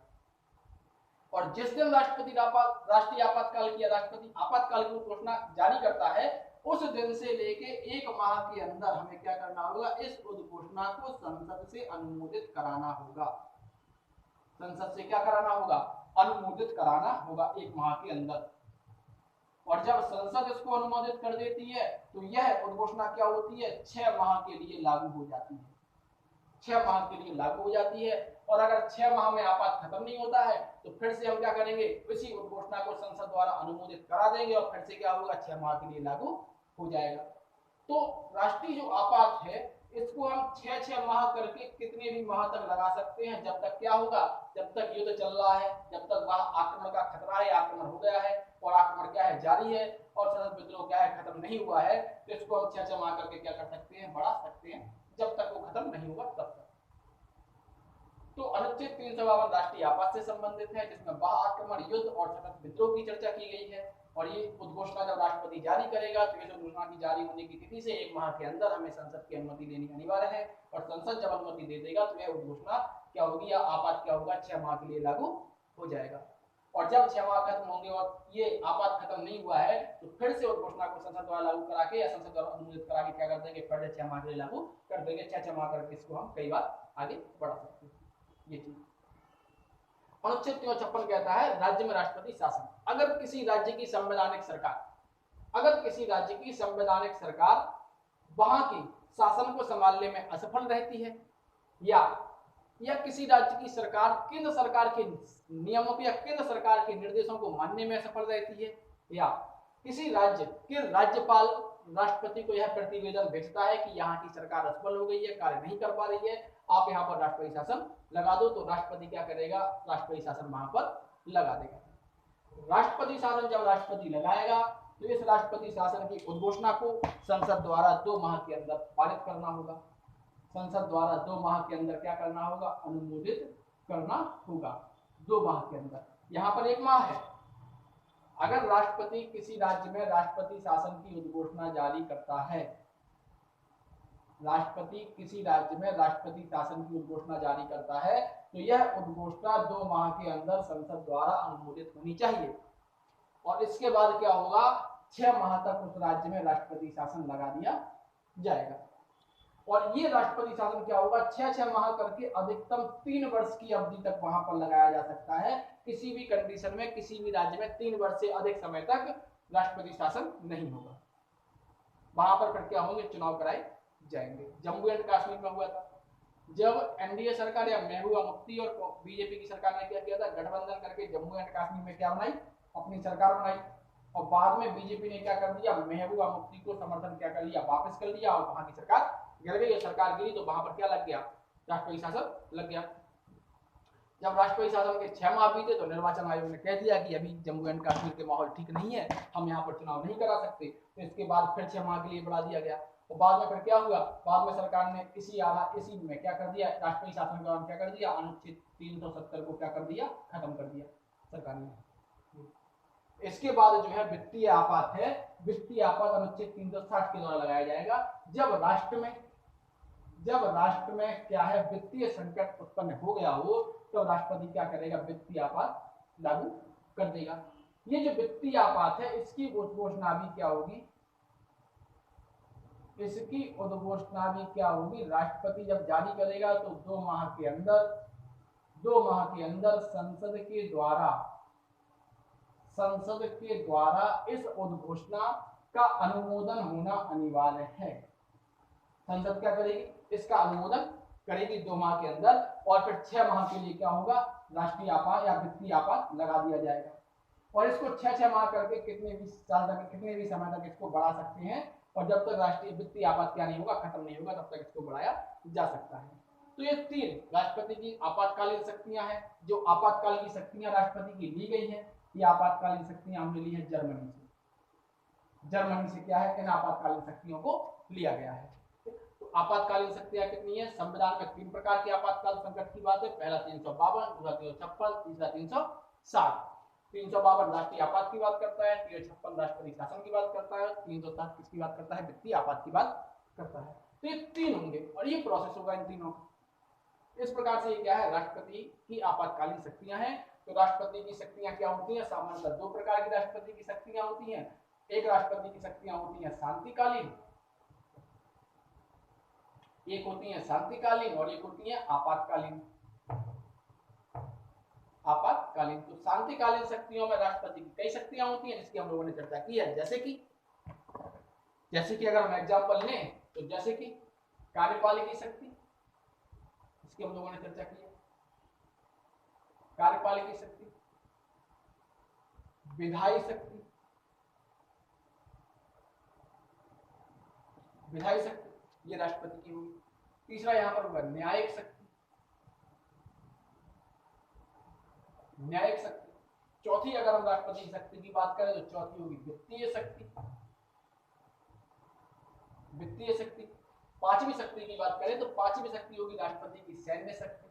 और जिस दिन राष्ट्रीय आपातकाल की या राष्ट्रपति आपातकाल की घोषणा जारी करता है, उस दिन से लेके 1 माह के अंदर हमें क्या करना होगा, इस उद्घोषणा को संसद से अनुमोदित कराना होगा। संसद से क्या कराना होगा, अनुमोदित कराना होगा 1 माह के अंदर। और जब संसद इसको अनुमोदित कर देती है तो यह उद्घोषणा क्या होती है, 6 माह के लिए लागू हो जाती है, 6 माह के लिए लागू हो जाती है। और अगर 6 माह में आपात खत्म नहीं होता है तो फिर से हम क्या करेंगे, इसी उद्घोषणा को संसद द्वारा अनुमोदित करा देंगे और फिर से क्या होगा, 6 माह के लिए लागू हो जाएगा। तो राष्ट्रीय जो आपात है इसको हम 6-6 माह करके कितने भी माह तक लगा सकते हैं, जब तक क्या होगा, जब तक युद्ध चल रहा है, जब तक वहां आक्रमण का खतरा है, आक्रमण हो गया है और आक्रमण क्या है, जारी है, और सशस्त्र विद्रोह क्या है, खत्म नहीं हुआ है, तो इसको हम 6-6 माह करके क्या कर सकते हैं, बढ़ा सकते हैं, जब तक वो खत्म नहीं हुआ तब तक। तो अनुच्छेद 352 राष्ट्रीय आपात से संबंधित है, जिसमें बाह्य आक्रमण, युद्ध और सशस्त्र विद्रोह की चर्चा की गई है। और ये उद्घोषणा जब राष्ट्रपति जारी करेगा तो इस उद्घोषणा की जारी होने की तिथि से 1 माह के अंदर हमें संसद की अनुमति लेनी अनिवार्य है। और संसद जब अनुमति दे देगा तो यह उद्घोषणा क्या होगी, या आपात क्या होगा, 6 माह के लिए लागू हो जाएगा। और जब 6 माह खत्म होंगे और ये आपात खत्म नहीं हुआ है तो फिर से उद्घोषणा को संसद द्वारा लागू करा के या संसद द्वारा अनुमोदित करा के क्या कर देंगे, फिर 6 माह के लिए लागू कर देंगे। 6-6 माह करके इसको हम कई बार आगे बढ़ा सकते हैं। ये चीज अनुच्छेद 356 कहता है, राज्य में राष्ट्रपति शासन। अगर किसी राज्य की संवैधानिक सरकार वहां की शासन को संभालने में असफल रहती है, या किसी राज्य की सरकार केंद्र सरकार के नियमों को या केंद्र सरकार के निर्देशों को मानने में असफल रहती है, या किसी राज्य के राज्यपाल राष्ट्रपति को यह प्रतिवेदन भेजता है कि यहाँ की सरकार असफल हो गई है, कार्य नहीं कर पा रही है, आप यहाँ पर राष्ट्रपति शासन लगा दो, तो राष्ट्रपति क्या करेगा, राष्ट्रपति शासन वहां पर लगा देगा। राष्ट्रपति शासन जब राष्ट्रपति लगाएगा तो इस राष्ट्रपति शासन की उद्घोषणा को संसद द्वारा 2 माह के अंदर पारित करना होगा। संसद द्वारा 2 माह के अंदर क्या करना होगा, अनुमोदित करना होगा 2 माह के अंदर। यहाँ पर 1 माह है। अगर राष्ट्रपति किसी राज्य में राष्ट्रपति शासन की उद्घोषणा जारी करता है, राष्ट्रपति किसी राज्य में राष्ट्रपति शासन की उद्घोषणा जारी करता है तो यह उद्घोषणा 2 माह के अंदर संसद द्वारा अनुमोदित होनी चाहिए। और इसके बाद क्या होगा, 6 माह तक उस राज्य में राष्ट्रपति शासन लगा दिया जाएगा। और ये राष्ट्रपति शासन क्या होगा, 6-6 माह करके अधिकतम 3 वर्ष की अवधि तक वहां पर लगाया जा सकता है। किसी भी कंडीशन में किसी भी राज्य में 3 वर्ष से अधिक समय तक राष्ट्रपति शासन नहीं होगा। वहां पर फिर क्या होंगे, चुनाव कराए जाएंगे। जम्मू एंड कश्मीर में हुआ था, जब एनडीए सरकार या महबूबा मुफ्ती और बीजेपी की सरकार ने क्या किया था, गठबंधन करके जम्मू एंड कश्मीर में क्या बनाई, अपनी सरकार बनाई। और बाद में बीजेपी ने क्या कर दिया, महबूबा मुफ्ती को समर्थन क्या कर लिया, वापस कर लिया, और वहां की सरकार गिर गई। सरकार गिरी तो वहां पर क्या लग गया, राष्ट्रपति शासन लग गया। जब राष्ट्रपति शासन के 6 माह बीते तो निर्वाचन आयोग ने कह दिया कि अभी जम्मू एंड कश्मीर के माहौल ठीक नहीं है, हम यहाँ पर चुनाव नहीं करा सकते। तो इसके बाद फिर 6 माह के लिए बढ़ा दिया गया। और बाद में फिर क्या हुआ, बाद में सरकार ने इसी में क्या कर दिया, राष्ट्रपति शासन के दौरान क्या कर दिया, अनुच्छेद 370 को क्या कर दिया, खत्म कर दिया सरकार ने। इसके बाद जो है वित्तीय आपात है, वित्तीय आपात अनुच्छेद 360 के द्वारा लगाया जाएगा। जब राष्ट्र में क्या है, वित्तीय संकट उत्पन्न हो गया हो तो राष्ट्रपति क्या करेगा, वित्तीय आपात लागू कर देगा। ये जो वित्तीय आपात है इसकी उद्घोषणा भी क्या होगी, इसकी उद्घोषणा भी क्या होगी, राष्ट्रपति जब जारी करेगा तो 2 माह के अंदर संसद के द्वारा इस उद्घोषणा का अनुमोदन होना अनिवार्य है। संसद क्या करेगी, इसका अनुमोदन करेगी 2 माह के अंदर। और फिर 6 माह के लिए क्या होगा, राष्ट्रीय आपात या वित्तीय आपात लगा दिया जाएगा। और इसको 6-6 माह करके कितने भी समय तक इसको बढ़ा सकते हैं। और जब तक राष्ट्रीय वित्तीय आपात क्या नहीं होगा, खत्म नहीं होगा, तब तक इसको बढ़ाया जा सकता है। तो ये 3 राष्ट्रपति की आपातकालीन शक्तियां हैं। जो आपातकाल की शक्तियां राष्ट्रपति की ली गई हैं, ये आपातकालीन शक्तियां हमने ली है जर्मनी से क्या है, इन आपातकालीन शक्तियों को लिया गया है। तो आपातकालीन शक्तियां कितनी है? संविधान में 3 प्रकार के आपातकाल संकट की बात है। पहला 352, दूसरा 356, तीसरा 360। 352 राष्ट्रीय आपात की बात करता है, 356 राष्ट्रपति शासन की बात करता है, 360 किसकी बात करता है? वित्तीय आपात की बात करता है। तो ये 3 होंगे और ये प्रोसेस होगा इन तीनों। इस प्रकार से ये क्या है? राष्ट्रपति की आपातकालीन शक्तियां हैं। तो राष्ट्रपति की शक्तियां क्या होती हैं? सामान्यतः 2 प्रकार की राष्ट्रपति की शक्तियां होती हैं। एक राष्ट्रपति की शक्तियां होती हैं शांतिकालीन, एक होती है शांतिकालीन और एक होती है आपातकालीन। आपातकालीन। तो शांतिकालीन शक्तियों में राष्ट्रपति की कई शक्तियां होती हैं जिसकी हम लोगों ने चर्चा की है। जैसे कि अगर हम एग्जांपल लें तो जैसे कि कार्यपालिकी शक्ति, इसकी हम लोगों ने चर्चा की है। कार्यपालिकी शक्ति, विधायी शक्ति, विधायी शक्ति ये राष्ट्रपति की होगी। तीसरा यहां पर होगा न्यायिक शक्ति, न्यायिक शक्ति। चौथी अगर हम राष्ट्रपति की शक्ति की बात करें तो चौथी होगी वित्तीय शक्ति, वित्तीय शक्ति। पांचवी शक्ति की बात करें तो पांचवी शक्ति होगी राष्ट्रपति की सैन्य शक्ति,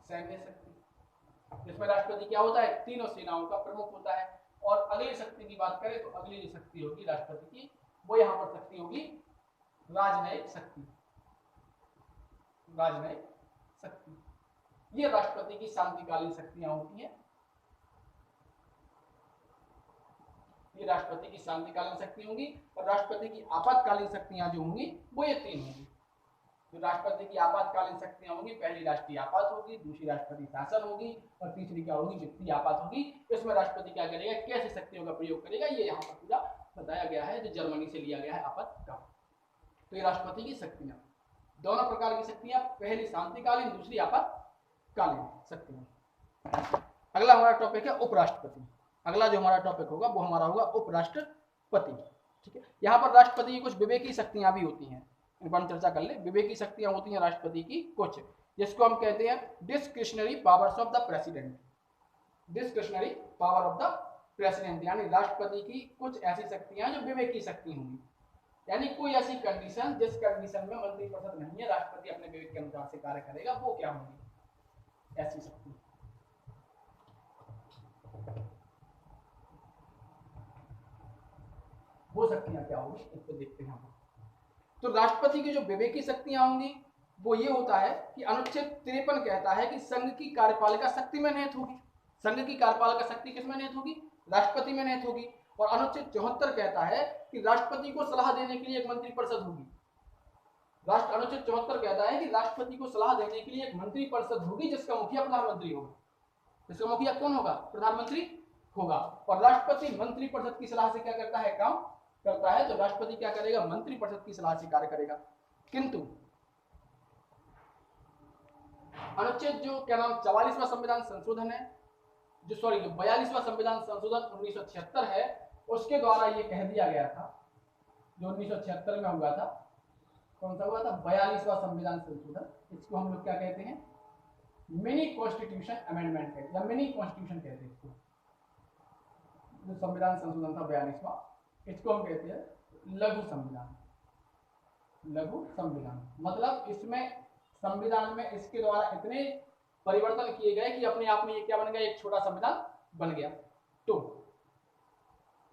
सैन्य शक्ति। इसमें राष्ट्रपति क्या होता है? तीनों सेनाओं का प्रमुख होता है। और अगली शक्ति की बात करें तो अगली जो शक्ति होगी राष्ट्रपति की वो यहां पर शक्ति होगी राजनयिक शक्ति, राजनयिक शक्ति। ये राष्ट्रपति की शांतिकालीन शक्तियां होती हैं। ये राष्ट्रपति की शांतिकालीन शक्ति होंगी। और राष्ट्रपति की आपातकालीन शक्तियां जो होंगी वो ये 3 होंगी। तो राष्ट्रपति की आपातकालीन शक्तियां होंगी, पहली राष्ट्रीय आपात होगी, दूसरी राष्ट्रपति शासन होगी और तीसरी क्या होगी? वित्तीय आपात होगी। इसमें राष्ट्रपति क्या करेगा? कैसे शक्तियों का प्रयोग करेगा ये यहाँ पर पूरा बताया गया है, जो जर्मनी से लिया गया है आपातकाल। तो ये राष्ट्रपति की शक्तियां, दोनों प्रकार की शक्तियां, पहली शांतिकालीन, दूसरी आपातकालीन शक्तियां। अगला हमारा टॉपिक है उपराष्ट्रपति। अगला जो हमारा टॉपिक होगा वो हमारा होगा उपराष्ट्रपति। ठीक है, यहाँ पर राष्ट्रपति की कुछ विवेकी शक्तियां भी होती हैं, इन पर हम चर्चा कर ले। विवेकी शक्तियां होती हैं राष्ट्रपति की कुछ, जिसको हम कहते हैं discretionary powers of the president. Discretionary power of the president, यानी राष्ट्रपति की कुछ ऐसी शक्तियां जो विवेकी शक्ति होंगी, यानी कोई ऐसी कंडीशन जिस कंडीशन में मंत्रिपरिषद नहीं है, राष्ट्रपति अपने विवेक के अनुसार से कार्य करेगा, वो क्या होंगी? ऐसी शक्ति। वो शक्तियां क्या होंगी इसको देखते हैं हम। तो राष्ट्रपति की जो विवेकी शक्तियां होंगी वो ये होता है कि अनुच्छेद 53 कहता है कि संघ की कार्यपालिका शक्ति में निहित होगी। संघ की कार्यपालिका शक्ति किसमें निहित होगी? राष्ट्रपति में निहित होगी। और अनुच्छेद 74 कहता है कि राष्ट्रपति को सलाह देने के लिए एक मंत्रिपरिषद होगी। अनुच्छेद 74 कहता है कि राष्ट्रपति को सलाह देने के लिए एक मंत्रिपरिषद होगी जिसका मुखिया प्रधानमंत्री होगा। इसका मुखिया कौन होगा? प्रधानमंत्री होगा। और राष्ट्रपति मंत्रिपरिषद की सलाह से क्या करता है? काम करता है। तो राष्ट्रपति क्या करेगा? मंत्रिपरिषद की सलाह से कार्य करेगा। किंतु अनुच्छेद जो क्या नाम 44वां संविधान संशोधन है, जो 42वां संविधान संशोधन 1976 है, उसके द्वारा ये कह दिया गया था, जो 1976 में हुआ था, कौन सा हुआ था? 42वां संविधान संशोधन। इसको हम लोग क्या कहते हैं? मिनी कॉन्स्टिट्यूशन अमेंडमेंट कहते हैं, या मिनी कॉन्स्टिट्यूशन कहते हैं इसको। जो संविधान संशोधन था 42वां, इसको हम कहते हैं लघु संविधान। लघु संविधान मतलब इसमें संविधान में इसके द्वारा इतने परिवर्तन किए गए कि अपने आप में ये क्या बन गया? एक छोटा संविधान बन गया। तो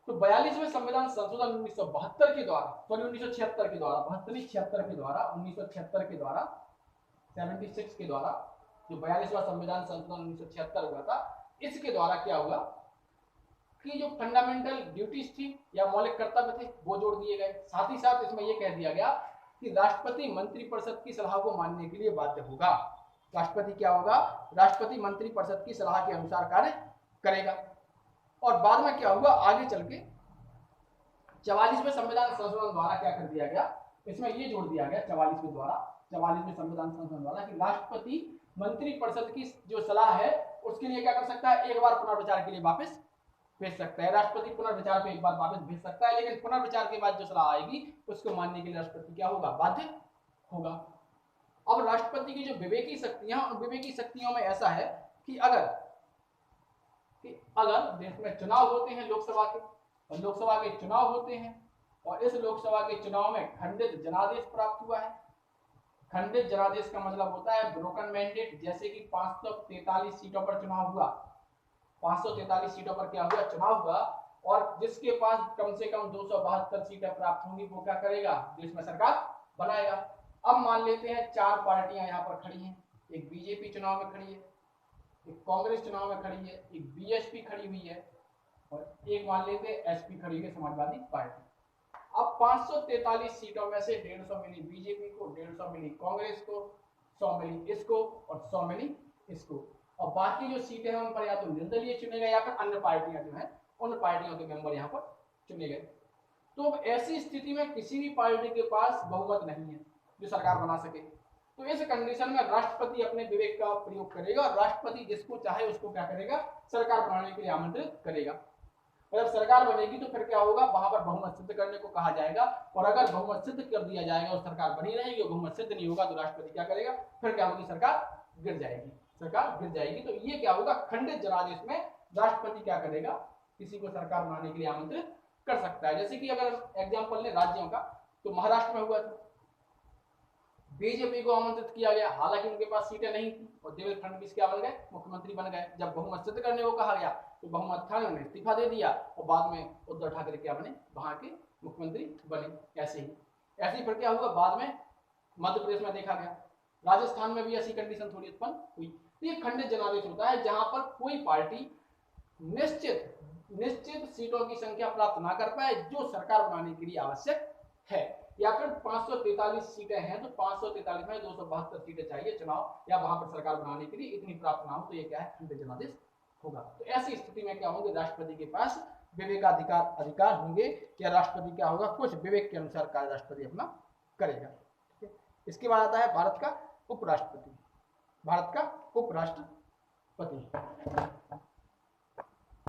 42वें संविधान संशोधन 1972 के द्वारा, 1976 के द्वारा, 76 के द्वारा, 1976 के द्वारा, 76 के द्वारा, जो 42वां संविधान संशोधन 1976 हुआ था, इसके द्वारा क्या हुआ कि जो फंडामेंटल ड्यूटीज थी या मौलिक कर्तव्य थे वो जोड़ दिए गए। साथ ही साथ इसमें यह कह दिया गया कि राष्ट्रपति मंत्रिपरिषद की सलाह को मानने के लिए बाध्य होगा। राष्ट्रपति क्या होगा? राष्ट्रपति मंत्रिपरिषद की सलाह के अनुसार कार्य करेगा। और बाद में क्या हुआ? आगे चल के 44वें संविधान संशोधन द्वारा क्या कर दिया गया? इसमें ये जोड़ दिया गया 44वें संविधान संशोधन द्वारा कि राष्ट्रपति मंत्रिपरिषद की जो सलाह है उसके लिए क्या कर सकता है? एक बार पुनर्विचार के लिए वापस भेज सकता है। राष्ट्रपति पुनर्विचार पे एक बार वापस भेज सकता है, लेकिन पुनर्विचार के बाद जो सलाह आएगी उसको मानने के लिए राष्ट्रपति क्या होगा? बाध्य होगा। अब राष्ट्रपति की जो विवेकी शक्तियां, उन विवेकी शक्तियों में ऐसा है कि अगर देश में चुनाव होते हैं लोकसभा के, और लोकसभा के चुनाव होते हैं, और इस लोकसभा के चुनाव में खंडित जनादेश प्राप्त हुआ है। खंडित जनादेश का मतलब होता है ब्रोकन मैंडेट। जैसे कि 543 सीटों पर चुनाव हुआ, 543 सीटों पर क्या हुआ, चुनाव हुआ, और जिसके पास कम से कम 272 सीटें प्राप्त होंगी वो क्या करेगा, देश में सरकार बनाएगा। अब मान लेते हैं 4 पार्टियां यहाँ पर खड़ी हैं, एक बीजेपी चुनाव में खड़ी है, एक कांग्रेस चुनाव में खड़ी है, एक बीएसपी खड़ी हुई है, और एक मान लेते हैं एसपी खड़ी है, समाजवादी पार्टी। अब 543 सीटों में से 150 मिली बीजेपी को, 150 मिली कांग्रेस को, 100 मिली इसको और 100 मिली इसको, और बाकी जो सीटें हैं उन पर या तो निर्दलीय चुने गए या फिर अन्य पार्टियां जो हैं उन पार्टियों के मेंबर यहाँ पर चुने गए। तो अब ऐसी स्थिति में किसी भी पार्टी के पास बहुमत नहीं है जो सरकार बना सके। तो इस कंडीशन में राष्ट्रपति अपने विवेक का प्रयोग करेगा और राष्ट्रपति जिसको चाहे उसको क्या करेगा, सरकार बनाने के लिए आमंत्रित करेगा। और जब सरकार बनेगी तो फिर क्या होगा, वहां पर बहुमत सिद्ध करने को कहा जाएगा, और अगर बहुमत सिद्ध कर दिया जाएगा और सरकार बनी रहेगी और बहुमत सिद्ध नहीं होगा तो राष्ट्रपति क्या करेगा, फिर क्या होगी, सरकार गिर जाएगी, सरकार गिर जाएगी। तो ये क्या होगा, खंडित जनादेश में राष्ट्रपति क्या करेगा, किसी को सरकार बनाने के लिए आमंत्रित कर सकता है। जैसे कि अगर एग्जाम्पल ले राज्यों का, तो महाराष्ट्र में हुआ था, बीजेपी को आमंत्रित किया गया, हालांकि उनके पास सीटें नहीं थी, और देवेंद्र फडणवीस क्या बन गए, मुख्यमंत्री बन गए। जब बहुमत सिद्ध करने को कहा गया तो बहुमत था, उन्होंने इस्तीफा दे दिया, और बाद में उद्धव ठाकरे क्या बने, वहां के मुख्यमंत्री बने। ऐसे ही फिर क्या हुआ, बाद में मध्य प्रदेश में देखा गया, राजस्थान में भी ऐसी कंडीशन थोड़ी उत्पन्न हुई। तो ये खंडित जनादेश होता है जहां पर कोई पार्टी निश्चित सीटों की संख्या प्राप्त ना कर पाए जो सरकार बनाने के लिए आवश्यक है, या फिर 543 सीटें हैं तो 543 में 272 सीटें चाहिए चुनाव या वहां पर सरकार बनाने के लिए, इतनी प्राप्त ना हो तो ये क्या है, खंडित जनादेश होगा। तो ऐसी स्थिति में क्या होंगे, राष्ट्रपति के पास अधिकार होंगे, या राष्ट्रपति क्या होगा, कुछ विवेक के अनुसार कार्य राष्ट्रपति अपना करेगा। ठीक है, इसके बाद आता है भारत का उपराष्ट्रपति। भारत का उपराष्ट्रपति